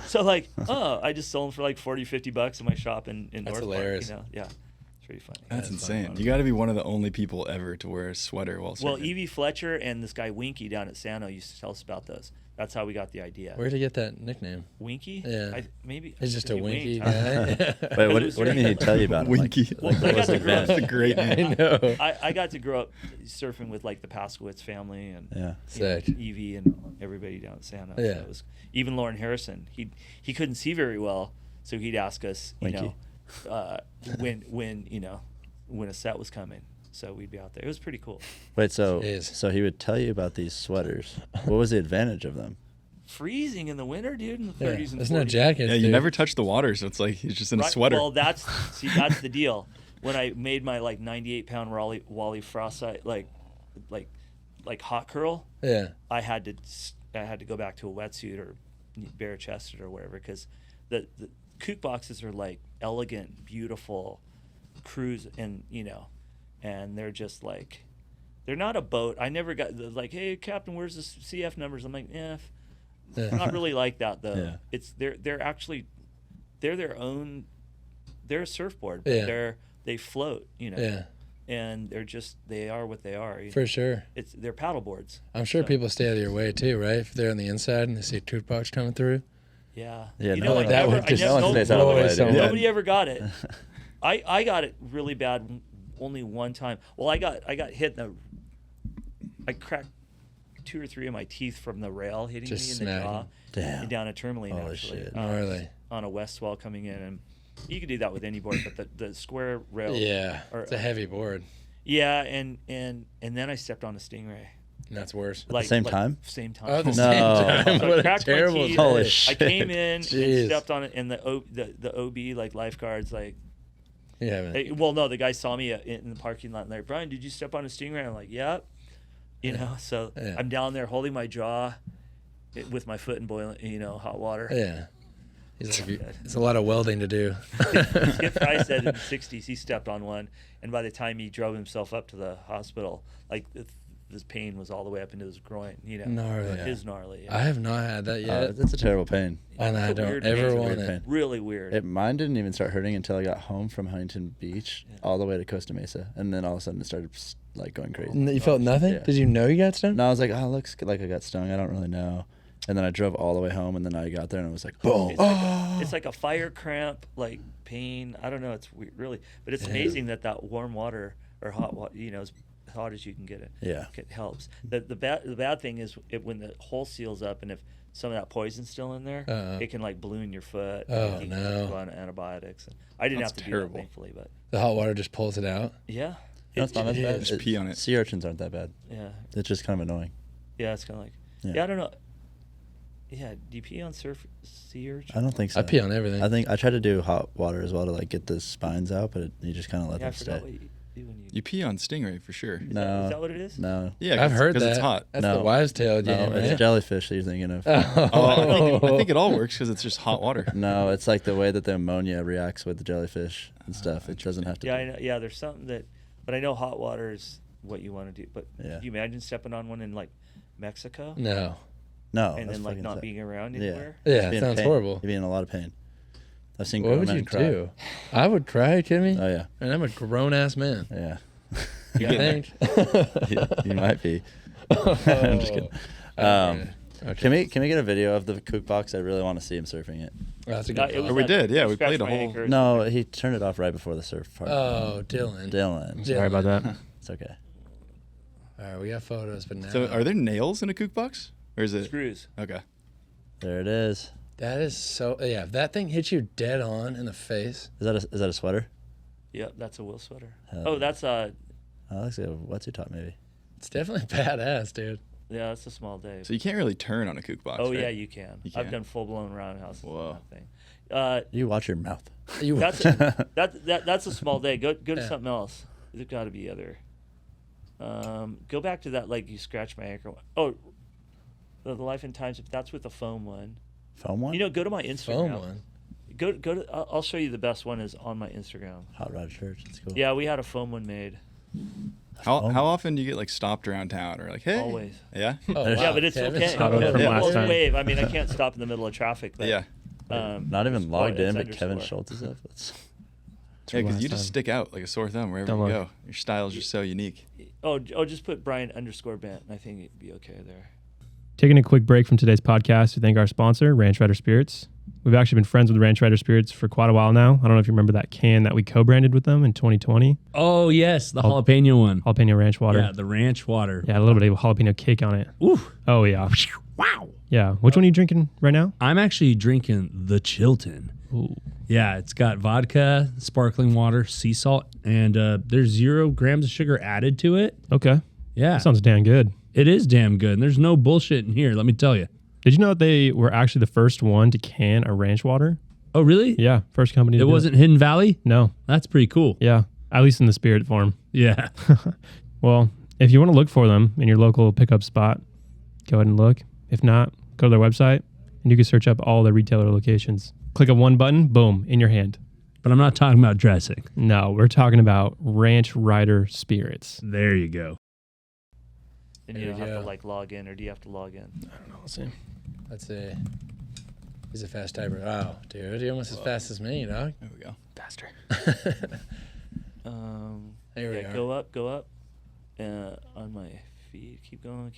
so like, I just sold them for like $40-$50 in my shop in That's North hilarious. Park. Yeah, it's pretty funny. That's insane. fun. You got to be one of the only people ever to wear a sweater while surfing. Well, Evie Fletcher and this guy Winky down at Sano used to tell us about those. That's how we got the idea. Where'd you get that nickname? Winky? Yeah. Maybe. He's just a he winky winked. guy. Wait, what do you mean he'd tell you about him? Winky. Like, I what got was to the grow up. That's a great name. I know. I got to grow up surfing with like the Paskowitz family and Sick. Evie and everybody down at Sano. Yeah. So it was, even Lauren Harrison. He couldn't see very well, so he'd ask us, Winky. when a set was coming. So we'd be out there. It was pretty cool. Wait, so Jeez. he would tell you about these sweaters. What was the advantage of them? Freezing in the winter, dude, in the Yeah. 30s and 40s. There's no jackets. Yeah, you dude. never touch the water, so it's like he's just in a Right, sweater. Well, that's the deal. When I made my like 98-pound Wally Frostite like hot curl, Yeah. I had to go back to a wetsuit or bare chested or whatever, because the kook boxes are like elegant, beautiful cruise, and and they're just like, they're not a boat. I never got like, hey Captain, where's the CF numbers? I'm like, not really like that though. Yeah. It's they're actually their own. They're a surfboard, but they float, Yeah. and they are what they are. For sure. They're paddle boards. I'm sure So, people stay out of your way too, right? If they're on the inside and they see a tooth box coming through. Yeah. Yeah, You no know, one- I that never- would I just- never- no one stays out of the way, dude. Nobody ever got it. I got it really bad only one time. Well, I got hit I cracked 2 or 3 of my teeth from the rail hitting Just me in the jaw. smacking. Damn. And down a tourmaline, Holy actually. shit. Gnarly. On a west swell coming in, and you could do that with any board, but the square rail. Yeah. Or- It's a heavy board. Yeah, and then I stepped on a stingray. And that's worse. the same time? Same time. Oh, the No. same time. So I What a cracked my terrible teeth. Holy day. shit. I came in Jeez. and stepped on it, and the OB, like lifeguards, like, Yeah, man. hey, well, no, the guy saw me in the parking lot, and they're like, Brian, did you step on a stingray? I'm like, yep. So Yeah. I'm down there holding my jaw with my foot in boiling, hot water. Yeah. He's like, it's a lot of welding to do. Skip Fry said in the 60s he stepped on one, and by the time he drove himself up to the hospital, like his pain was all the way up into his groin. Gnarly. It is gnarly. Yeah. I have not had that yet. That's a terrible pain. And I It's a don't weird ever pain. want Weird it. pain. Really weird. Mine didn't even start hurting until I got home from Huntington Beach all the way to Costa Mesa, and then all of a sudden it started like going crazy. You felt nothing? Yeah. Did you know you got stung? No, I was like, oh, looks like I got stung. I don't really know. And then I drove all the way home, and then I got there, and it was like, boom. It's like a fire cramp, like pain. I don't know. It's weird, really, but it's amazing that warm water or hot water, as hot as you can get it. Yeah. It helps. The bad thing is when the hole seals up, and if some of that poison's still in there, it can like balloon your foot. Oh, you no. Go on antibiotics. I didn't That's have to terrible. do that, thankfully, but The hot water just pulls it out. yeah. No, it's not as bad. Just pee on it. Sea urchins aren't that bad. Yeah. It's just kind of annoying. Yeah, it's kind of like, Yeah. I don't know. Yeah, do you pee on sea urchin? I don't think so. I pee on everything. I think I tried to do hot water as well to like get the spines out, but you just kind of let Yeah, I them forgot stay. what you do when you. You pee on stingray for sure. Is No, that what it is? no, Yeah, I've heard that. It's hot. That's No. the wives' tale no. game, It's right? jellyfish that you're thinking of. Oh, I think it all works because it's just hot water. No, it's like the way that the ammonia reacts with the jellyfish and stuff. It doesn't have to. Yeah, be. I know, yeah. There's something that, but I know hot water is what you want to do. But Yeah. can you imagine stepping on one in like Mexico No. No, and that's then like fucking not sad. being around Yeah. anywhere? You'd Yeah, be it in sounds pain. horrible. You'd be in a lot of pain. I've seen What grown would men you cry. do? I would cry, kidding me? Oh yeah, And I'm a grown ass man. yeah. You think? You might be. I'm just kidding. Okay. Can we get a video of the kook box? I really want to see him surfing it. Oh, that's a No, good it was thought. we that- did, yeah, you we scratched played a my whole- anchor. No, he turned it off right before the surf part. Oh, Dylan. Dylan. Sorry about that. It's okay. All right, we got photos, but now. So are there nails in a kook box? Or is it? Screws. Okay. There it is. That is so. Yeah, if that thing hits you dead on in the face. Is that a sweater? Yep, that's a Will sweater. Hell Oh, yeah. that's Oh, looks like a wetsuit top maybe. It's definitely badass, dude. yeah, that's a small day. So you can't really turn on a kook box. Oh right? yeah, you can. You I've can? done full blown roundhouse. Whoa. Thing. You watch your mouth. You That's that's a small day. Go to Yeah. something else. There's got to be other. Go back to that like you scratch my anchor one. Oh, the Life and Times. That's with the foam one. Foam one? You know, go to my Instagram. foam one. Go to. I'll show you the best one is on my Instagram. Hot Rod Church. It's cool. Yeah, we had a foam one made. How often do you get like stopped around town or like, hey? Always. Yeah. Oh, Yeah, wow. but it's Kevin's okay. Hot one from Yeah, last well, time. wave. I mean, I can't stop in the middle of traffic. But, Yeah. Not even logged in, but it's Kevin underscore. Schultz is up. It's, Yeah, because you last just time. stick out like a sore thumb wherever Don't you look. go. Your style's just so unique. Oh, just put Brian _Bent, and I think it'd be okay there. Taking a quick break from today's podcast to thank our sponsor, Ranch Rider Spirits. We've actually been friends with Ranch Rider Spirits for quite a while now. I don't know if you remember that can that we co-branded with them in 2020. Oh yes, the Jal- jalapeno one. Jalapeno Ranch Water. Yeah, the ranch water. Yeah, a little bit of jalapeno cake on it. Ooh, Oh, yeah. wow. Yeah. Which one are you drinking right now? I'm actually drinking the Chilton. Ooh. Yeah, it's got vodka, sparkling water, sea salt, and there's 0 grams of sugar added to it. Okay. Yeah, That sounds damn good. it is damn good. And there's no bullshit in here. Let me tell you. Did you know that they were actually the first one to can a ranch water? Oh really? Yeah. First company to It do wasn't Hidden Valley. No. That's pretty cool. Yeah. At least in the spirit form. Yeah. Well, if you want to look for them in your local pickup spot, go ahead and look. If not, go to their website and you can search up all their retailer locations. Click a one button, boom, in your hand. But I'm not talking about dressing. No, we're talking about Ranch Rider Spirits. There you go. And There you don't you have to go. like log in, or do you have to log in? I don't know. Let's see. Let's see. He's a fast typer. Wow, dude, you're almost as fast as me, dog. There we go. Faster. Here we Yeah, are. go up. On my feed, keep going.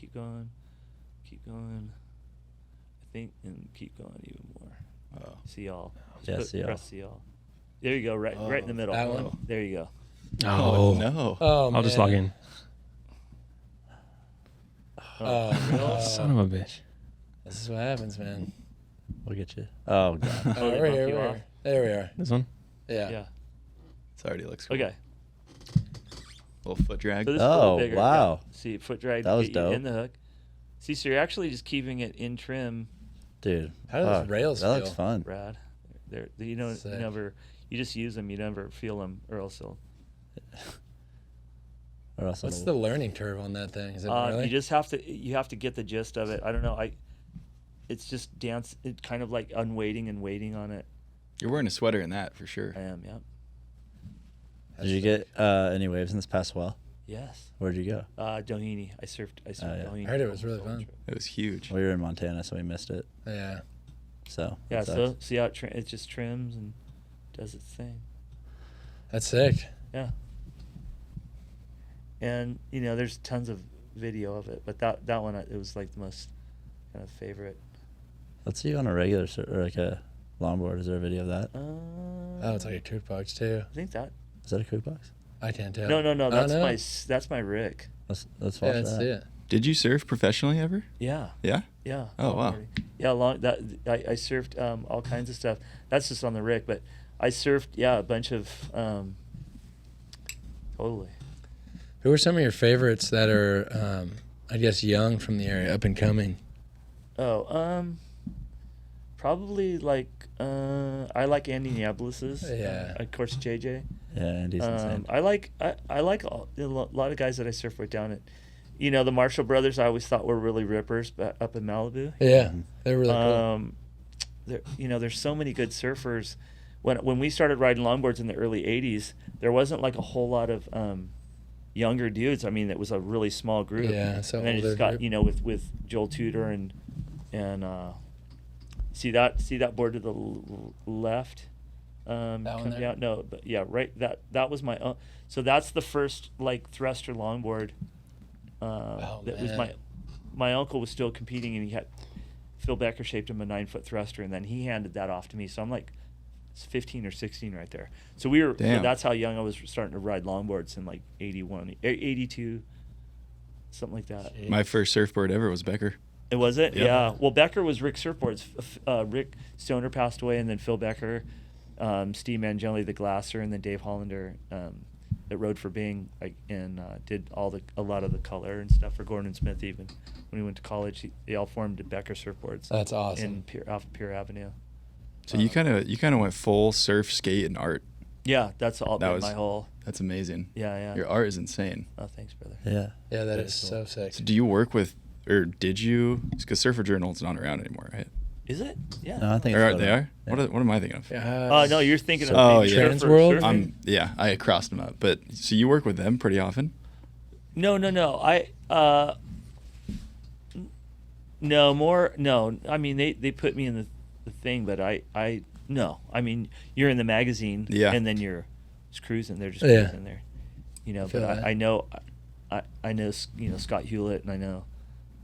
I think, and keep going even more. Oh. See all. Just Yeah, put- see all. press see all. There you go, right in the middle. that one? There you go. Oh, no. Oh, I'll just man. log in. Oh, Son of a bitch. this is what happens, man. we'll get you. Oh god. Oh, they we're bump here. you We're off? here. There we are. This one? Yeah. Yeah. It already looks cool. Okay. Little foot drag. So this is a little Oh, bigger. wow. Yeah. See, foot drag That to was get you dope. in the hook. See, so you're actually just keeping it in trim, Dude. How do those fuck, rails That looks feel? fun. Brad. You know, Sick. you just use them. You never feel them, or else they'll. Or else What's it'll- the learning curve on that thing? Is it You really? just have to get the gist of it. I don't know. It's just dance. It kind of like unweighting and waiting on it. You're wearing a sweater in that for sure. I am. Yeah. Did you get any waves in this past well? Yes. Where'd you go? Doheny. I surfed yeah. Doheny. I heard it was really fun. It was huge. We were in Montana, so we missed it. Yeah. So Yeah. it So sucks. see how it just trims and does its thing. That's sick. Yeah. And there's tons of video of it, but that one it was like the most kind of favorite. Let's see you on a regular or like a longboard. Is there a video of that? Oh, it's like a tooth box too. I think that. Is that a kook box? I can't tell. No. Oh, That's no? that's my Rick. Let's Yeah, watch let's that. see it. Did you surf professionally ever? Yeah. Yeah. Yeah. Oh, wow. longboarding. Yeah, I surfed all kinds of stuff. That's just on the Rick, but I surfed a bunch of totally. Who are some of your favorites that are, I guess, young from the area, up and coming? Oh, probably like I like Andy Nieblas's. Yeah. Of course, JJ. Yeah, Andy's insane. I like a lot of guys that I surf with down at, the Marshall brothers. I always thought were really rippers, but up in Malibu. Yeah, they're really cool. There's so many good surfers. When we started riding longboards in the early '80s, there wasn't like a whole lot of younger dudes. I mean, it was a really small group. Yeah, so and then it just got with Joel Tudor and see that board to the left. That one coming there? out. No, but yeah, right. That was my. So that's the first like thruster longboard. That was man. my uncle was still competing, and he had Phil Becker shaped him a 9-foot thruster, and then he handed that off to me. So I'm like 15 or 16 right there. So we were. Damn. So that's how young I was starting to ride longboards in like 81, 82, something like that. My first surfboard ever was Becker. It was it? Yep. Yeah. Well, Becker was Rick Surfboards. Rick Stoner passed away, and then Phil Becker, Steve Mangelli, the Glasser, and then Dave Hollander that rode for Bing, and did a lot of the color and stuff for Gordon Smith. Even when he went to college, they all formed Becker Surfboards. That's awesome. Off of Pier Avenue. So you kind of went full surf, skate, and art. Yeah, that's all. That was my whole. That's amazing. Yeah. Your art is insane. Oh, thanks, brother. Yeah. Yeah, that Very is cool. so sick. So do you work with, or did you? Because Surfer Journal's not around anymore, right? Is it? Yeah. No, I think Or it's they are? Yeah. What am I thinking of? No, you're thinking of Oh, maybe yeah. Surfer Transworld? Surfing? I crossed them up. But so you work with them pretty often? No. No. I mean, they put me in the thing, but no. I mean, you're in the magazine, Yeah. and then you're just cruising. They're just Yeah. cruising there, feel But that. I know, Scott Hewlett, and I know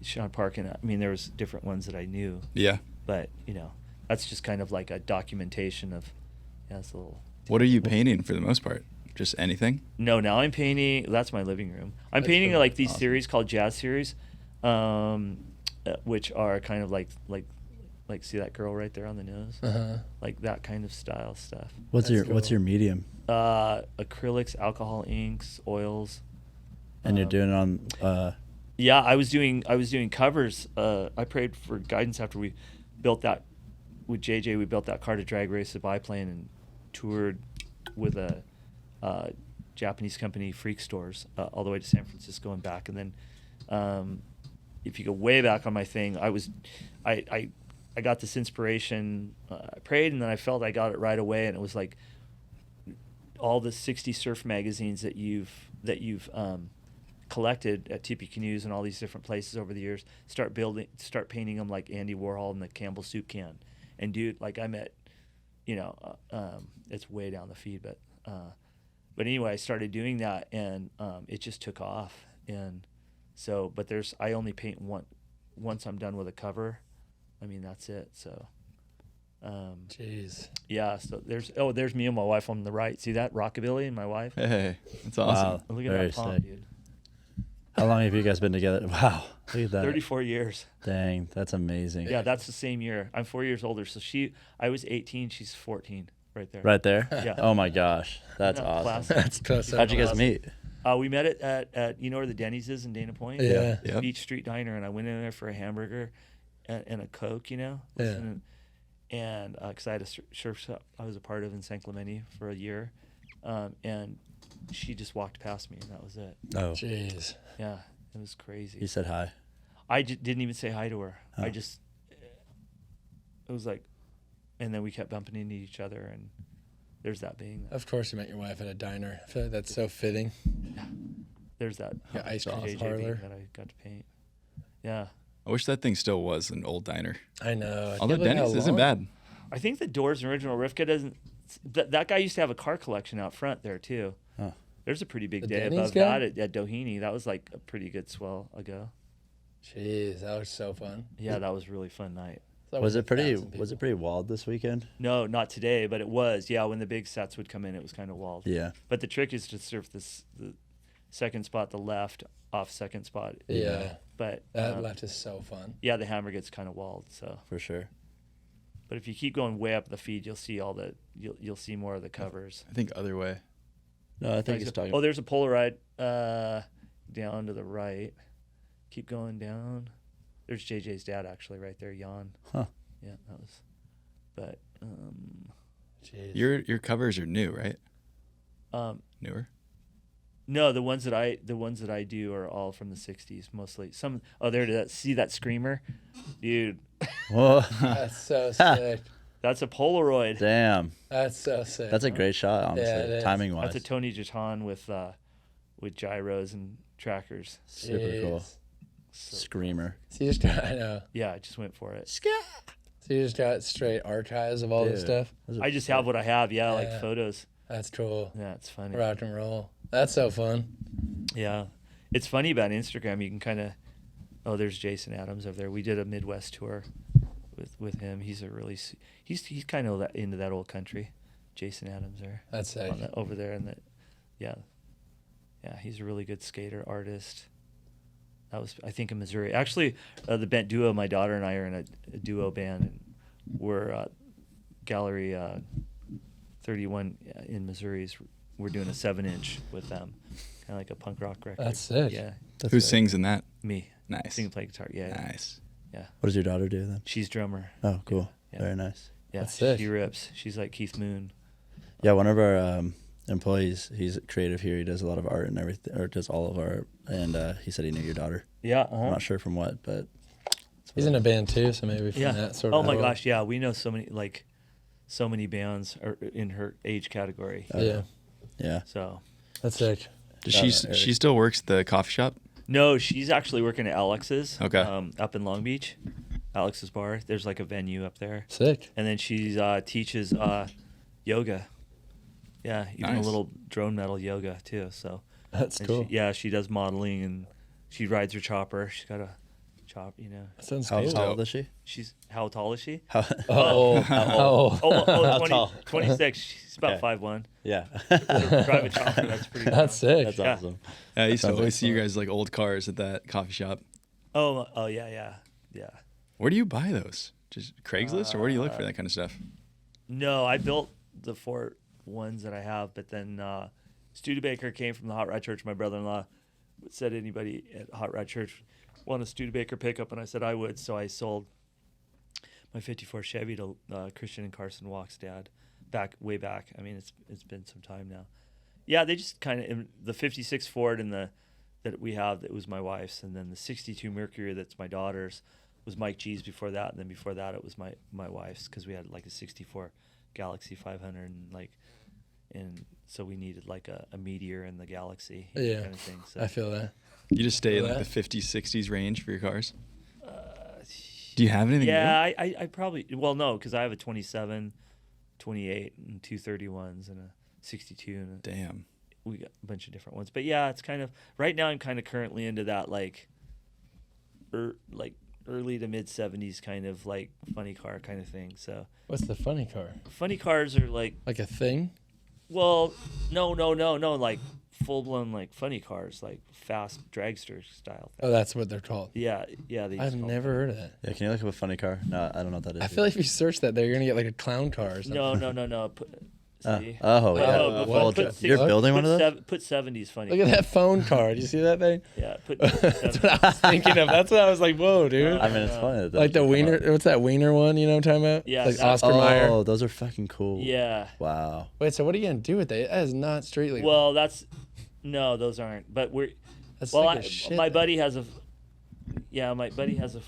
Sean Park, and I mean, there was different ones that I knew, Yeah. but that's just kind of like a documentation of, it's a little. What are you painting for the most part? Just anything? No, now I'm painting. That's my living room. I'm painting really like these awesome. series called jazz series, which are kind of like see that girl right there on the nose, like that kind of style stuff. What's That's what's cool. your medium? Acrylics, alcohol inks, oils. And you're doing it on. Yeah, I was doing covers. I prayed for guidance after we built that with JJ. We built that car to drag race the biplane and toured with a Japanese company, Freak Stores, all the way to San Francisco and back. And then, if you go way back on my thing, I got this inspiration. I prayed, and then I felt I got it right away, and it was like all the 60 surf magazines that you've collected at Tippy Canoes and all these different places over the years. Start painting them like Andy Warhol in the Campbell soup can. And dude, like I met, it's way down the feed, but anyway, I started doing that, and it just took off. And so, but I only paint once I'm done with a cover. I mean, that's it. So, Jeez. yeah. So there's me and my wife on the right. See that rockabilly and my wife? Hey, that's awesome. Wow. Look at Very that pump, sick. dude. How long have you guys been together? Wow. Look at that. 34 years. Dang, that's amazing. Yeah, that's the same year. I'm 4 years older. So I was 18. She's 14. Right there. Right there? Yeah. Oh my gosh. That's No, awesome. classic. That's close. How'd you guys awesome. meet? We met it at where the Denny's is in Dana Point? Yeah. Yep. Beach Street Diner, and I went in there for a hamburger and a Coke, Yeah. And because I had a surf shop I was a part of in San Clemente for a year, and she just walked past me, and that was it. Oh. Jeez. Yeah, it was crazy. He said hi. I didn't even say hi to her. Oh. It was like, and then we kept bumping into each other, and there's that being. Of course, you met your wife at a diner. I feel like that's so fitting. There's that Yeah, ice cream JJ parlor. being that I got to paint. Yeah. I wish that thing still was an old diner. I know. Although Denny's isn't bad. I think the Doors original Rivka doesn't. That guy used to have a car collection out front there too. Huh. There's a pretty big The day Denny's above guy? that at Doheny. That was like a pretty good swell ago. Jeez, that was so fun. Yeah, that was a really fun night. That Was it pretty 1,000 was it people. pretty wild this weekend? No, not today, but it was. Yeah, when the big sets would come in, it was kind of wild. Yeah. But the trick is to surf the second spot, the left off second spot. Yeah. But That left is so fun. yeah, the hammer gets kind of walled. So For sure. but if you keep going way up the feed, you'll see you'll see more of the covers. I think other way. No, I think he's talking. Oh, there's a Polaroid down to the right. Keep going down. There's JJ's dad actually right there, Jan. Huh. Yeah, that was. But Jeez. Your covers are new, right? Newer. no, the ones that I do are all from the '60s mostly. Some see that screamer, dude. Whoa. That's so sick. That's a Polaroid. Damn. That's so sick. That's a great shot, honestly. Yeah, it is. Timing wise. That's a Tony Jaton with gyros and trackers. Super cool. So, Screamer. So you just got, I know. yeah, I just went for it. So you just got straight archives of all this Dude. stuff. I just have what I have. Yeah, Yeah. like photos. That's cool. Yeah, it's funny. Rock and roll. That's so fun. Yeah, it's funny about Instagram. You can kind of, oh, there's Jason Adams over there. We did a Midwest tour with him. He's a really he's kind of into that old country. Jason Adams there. That's sick. Over there in the, yeah, he's a really good skater artist. That was I think in Missouri. Actually, the band duo. My daughter and I are in a duo band, and we're Gallery 31 in Missouri's. We're doing a 7-inch with them, kind of like a punk rock record. That's sick. Yeah, Who sings in that? me. Nice. Sing and play guitar. Yeah, Nice. yeah. What does your daughter do then? She's drummer. Oh, cool. Yeah. Very nice. Yeah, That's sick. she rips. She's like Keith Moon. Yeah, one of our employees, he's creative here. He does a lot of art and everything, or does all of our. And he said he knew your daughter. Yeah. I'm not sure from what, but He's in a band too, so maybe from Yeah. that sort of. Oh my world. gosh, yeah. We know so many bands are in her age category. Yeah. yeah. So That's sick. Does Eric. she still works at the coffee shop? no, she's actually working at Alex's. Okay. Up in Long Beach, Alex's bar. There's like a venue up there, Sick. and then she teaches yoga. Yeah, even Nice. a little drone metal yoga too. So That's and cool. she does modeling and she rides her chopper. She's got a chop. That sounds How cool. old is she? She's how tall is she? How, Oh, Oh, How 20, tall? 26. She's about Okay. 5'1". yeah. Drive a chopper. That's pretty. that's sick. That's Yeah. awesome. I used to Sounds always like see you fun. guys like old cars at that coffee shop. Oh yeah. Where do you buy those? Just Craigslist, or where do you look for that kind of stuff? No, I built the 4 ones that I have, but then Studebaker came from the Hot Rod Church. My brother-in-law said anybody at Hot Rod Church want a Studebaker pickup, and I said I would. So I sold my ¡54 Chevy to Christian and Carson Walk's dad way back. I mean, it's been some time now. Yeah, they just kind of the '56 Ford and that we have that was my wife's, and then the '62 Mercury that's my daughter's was Mike G's before that, and then before that it was my wife's because we had like a '64 Galaxy 500 and so we needed like a Meteor in the Galaxy Yeah. kind of thing. So I feel that. You just stay in like That- the 50s, 60s range for your cars? Do you have anything? yeah, I probably no because I have a 27, 28, and 231s and a 62 and Damn. we got a bunch of different ones. But yeah, it's kind of right now. I'm kind of currently into that like early to mid 70s kind of like funny car kind of thing. So What's the funny car? funny cars are like Like a thing? well, no, like full blown like funny cars, like fast dragster style. Oh, that's what they're called. Yeah. They I've just call never heard of that. Yeah, can you look up a funny car? No, I don't know what that is. I feel like if you search that, they're gonna get like a clown car or it. something. No. See? Oh, yeah. Oh, Full put dra- six- You're building one of those? Put 70s funny. Look at that phone car. Do you see that thing? Yeah, put That's 70s. what I was thinking of. That's what I was like, whoa, dude. I mean, it's funny. That Like the doesn't come wiener. up. What's that wiener one? You know what I'm talking about? Yeah, Like that- Oscar Mayer. Oh, those are fucking cool. Yeah. Wow. Wait, so what are you gonna do with that? That is not street legal. Well, no, those aren't. But That's well, sick as shit, my though. buddy has a. Yeah, my buddy has a.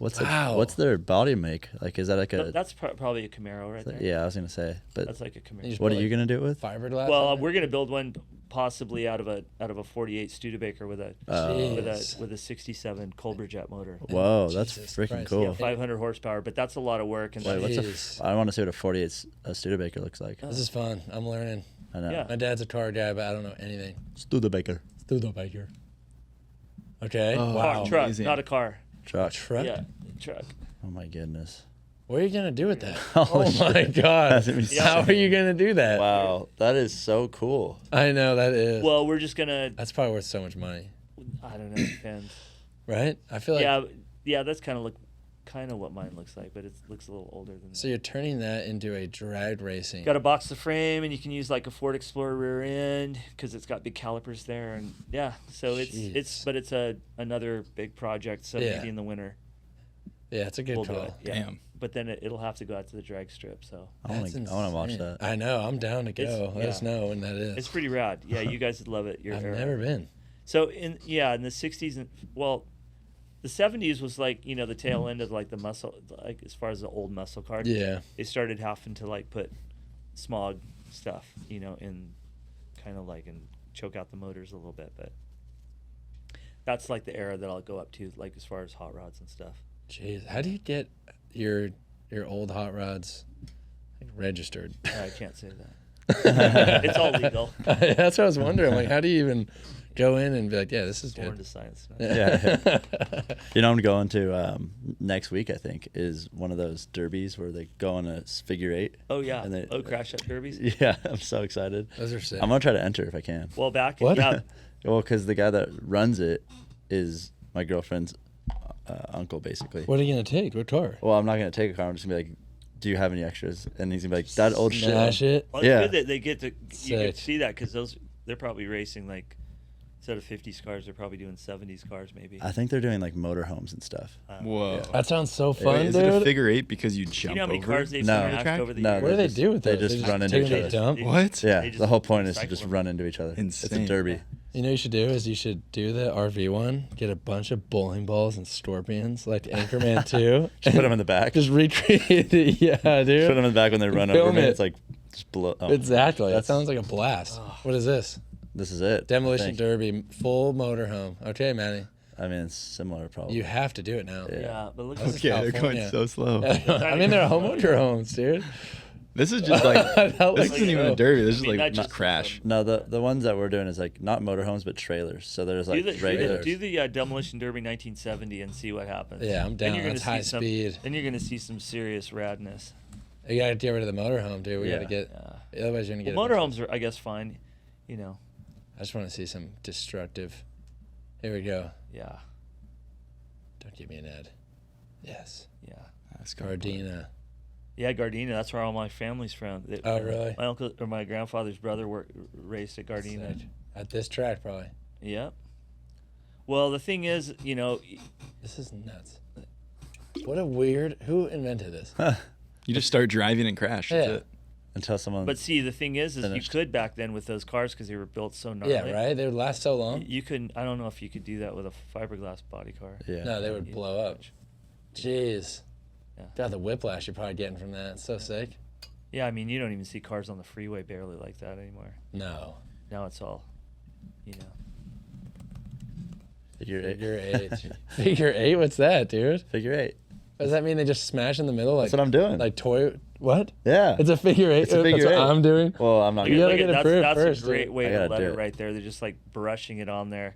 Wow. What's their body make? Like, is that like a? That's probably a Camaro right there. Yeah, I was gonna say. But That's like a Camaro. You just what put, are you gonna do it with? fiberglass. Well, on it? we're gonna build one possibly out of a 48 Studebaker with a Jeez. with a 67 Colbert jet motor. Whoa, that's Jesus freaking Christ. cool. Yeah, 500 horsepower, but that's a lot of work. And Wait, then- what's Jeez. I want to see what a 48 Studebaker looks like. This is fun. I'm learning. I know. Yeah. My dad's a car guy, but I don't know anything. Studebaker. Studebaker. Okay. Oh, wow. truck, amazing. not a car. Truck. Truck. Yeah, truck. Oh my goodness. What are you gonna do with that? Holy my shit. god! That's insane. How are you gonna do that? Wow, that is so cool. I know that is. Well, we're just gonna. That's probably worth so much money, I don't know. Depends. right? I feel like. Yeah. That's kind of what mine looks like, but it looks a little older than So that. you're turning that into a drag racing. Got to box the frame, and you can use like a Ford Explorer rear end because it's got big calipers there, and yeah. So it's another big project. So Yeah. maybe in the winter Yeah, it's a good we'll do call. it. Yeah. Damn. But then it'll have to go out to the drag strip. So I want to watch insane. that. I know. I'm down to go. It's- Let us yeah. know when that is. it's pretty rad. Yeah, you guys would love it. I've never been. So in the 60s and the 70s was like, you know, the tail end of like the muscle, like as far as the old muscle car. Yeah. They started having to like put smog stuff, you know, in kind of like and choke out the motors a little bit, but that's like the era that I'll go up to, like as far as hot rods and stuff. Jeez, how do you get your old hot rods like, registered? I can't say that. It's all legal. That's what I was wondering. Like, how do you even go in and be like, yeah, this is Born good? to science. Yeah. You know, I'm going to next week. I think is one of those derbies where they go on a figure eight. Oh yeah. And they- Crash at derbies. Yeah, I'm so excited. Those are sick. I'm gonna try to enter if I can. Well, back What? yeah. Well, because the guy that runs it is my girlfriend's uncle, basically. What are you gonna take? What car? Well, I'm not gonna take a car. I'm just gonna be like, "Do you have any extras?" And he's gonna be like, "That old Smash shit." it. Well, it's Yeah. good that they get to you get Sick. to see that because they're probably racing like instead of 50s cars, they're probably doing 70s cars maybe. I think they're doing like motorhomes and stuff. Whoa. That sounds so Wait, fun, Wait, is dude. it a figure eight because you You jump know how many over? cars they've No. smashed Track? over the No, years? What do they just- do with they those? just run into take each them other. to dump? What? Yeah, They the whole point is to cycle just them. run into each other. It's Insane. a derby. You know what you should do is you should do the RV one, get a bunch of bowling balls and scorpions like Anchorman 2. Just put them in the back. Just recreate it. Yeah, Put dude. them in the back when they run over Film me. it. It's like just blow. Oh, Exactly. That That's- sounds like a blast. What is this? This is it. I Demolition think. Derby, full motorhome. Okay, Manny. I mean, it's similar probably. You have to do it now. Yeah. Yeah, but look This at is Okay, they're going California. so slow. I mean, they're home motorhomes, dude. This is just like That this looks isn't even a dope. derby. This is I mean, like not just just crash. No, the ones that we're doing is like not motorhomes but trailers. So there's like regular. do the Demolition Derby 1970 and see what happens. Yeah, I'm Then down. you're gonna That's see high some- speed. Then you're gonna see some serious radness. You gotta get rid of the motorhome, dude. We Yeah. gotta get. Yeah. Otherwise, you're gonna get. Well, a bunch motorhomes are, I guess, fine. You know. I just want to see some destructive. Here we go. Yeah. Don't give me an ad. Yes. Yeah. That's cool. Gardena. Yeah, Gardena. That's where all my family's from. Oh, really? My uncle or my grandfather's brother raced at Gardena. Sick. At this track, probably. Yep. Well, the thing is, you know, This is nuts. What a weird. Who invented this? You just start driving and crash. That's Yeah. it. Until someone. but see, the thing is you Finished. could back then with those cars because they were built so gnarly. Yeah, right. They would last so long. You couldn't. I don't know if you could do that with a fiberglass body car. yeah. No, they would Yeah. blow up. Jeez. Yeah. God, the whiplash you're probably getting from that. It's so sick. Yeah, I mean, you don't even see cars on the freeway barely like that anymore. No. Now it's all, you know. Figure eight. Figure eight. Figure eight? What's that, dude? Figure eight. Does that mean they just smash in the middle? Like, That's what I'm doing. Like toy. What? Yeah. It's a figure eight. It's a figure That's eight. what I'm doing. Well, I'm not. You gonna gotta Look get at- it approved that's first, a great dude. way I to gotta let do it it. right there. They're just like brushing it on there.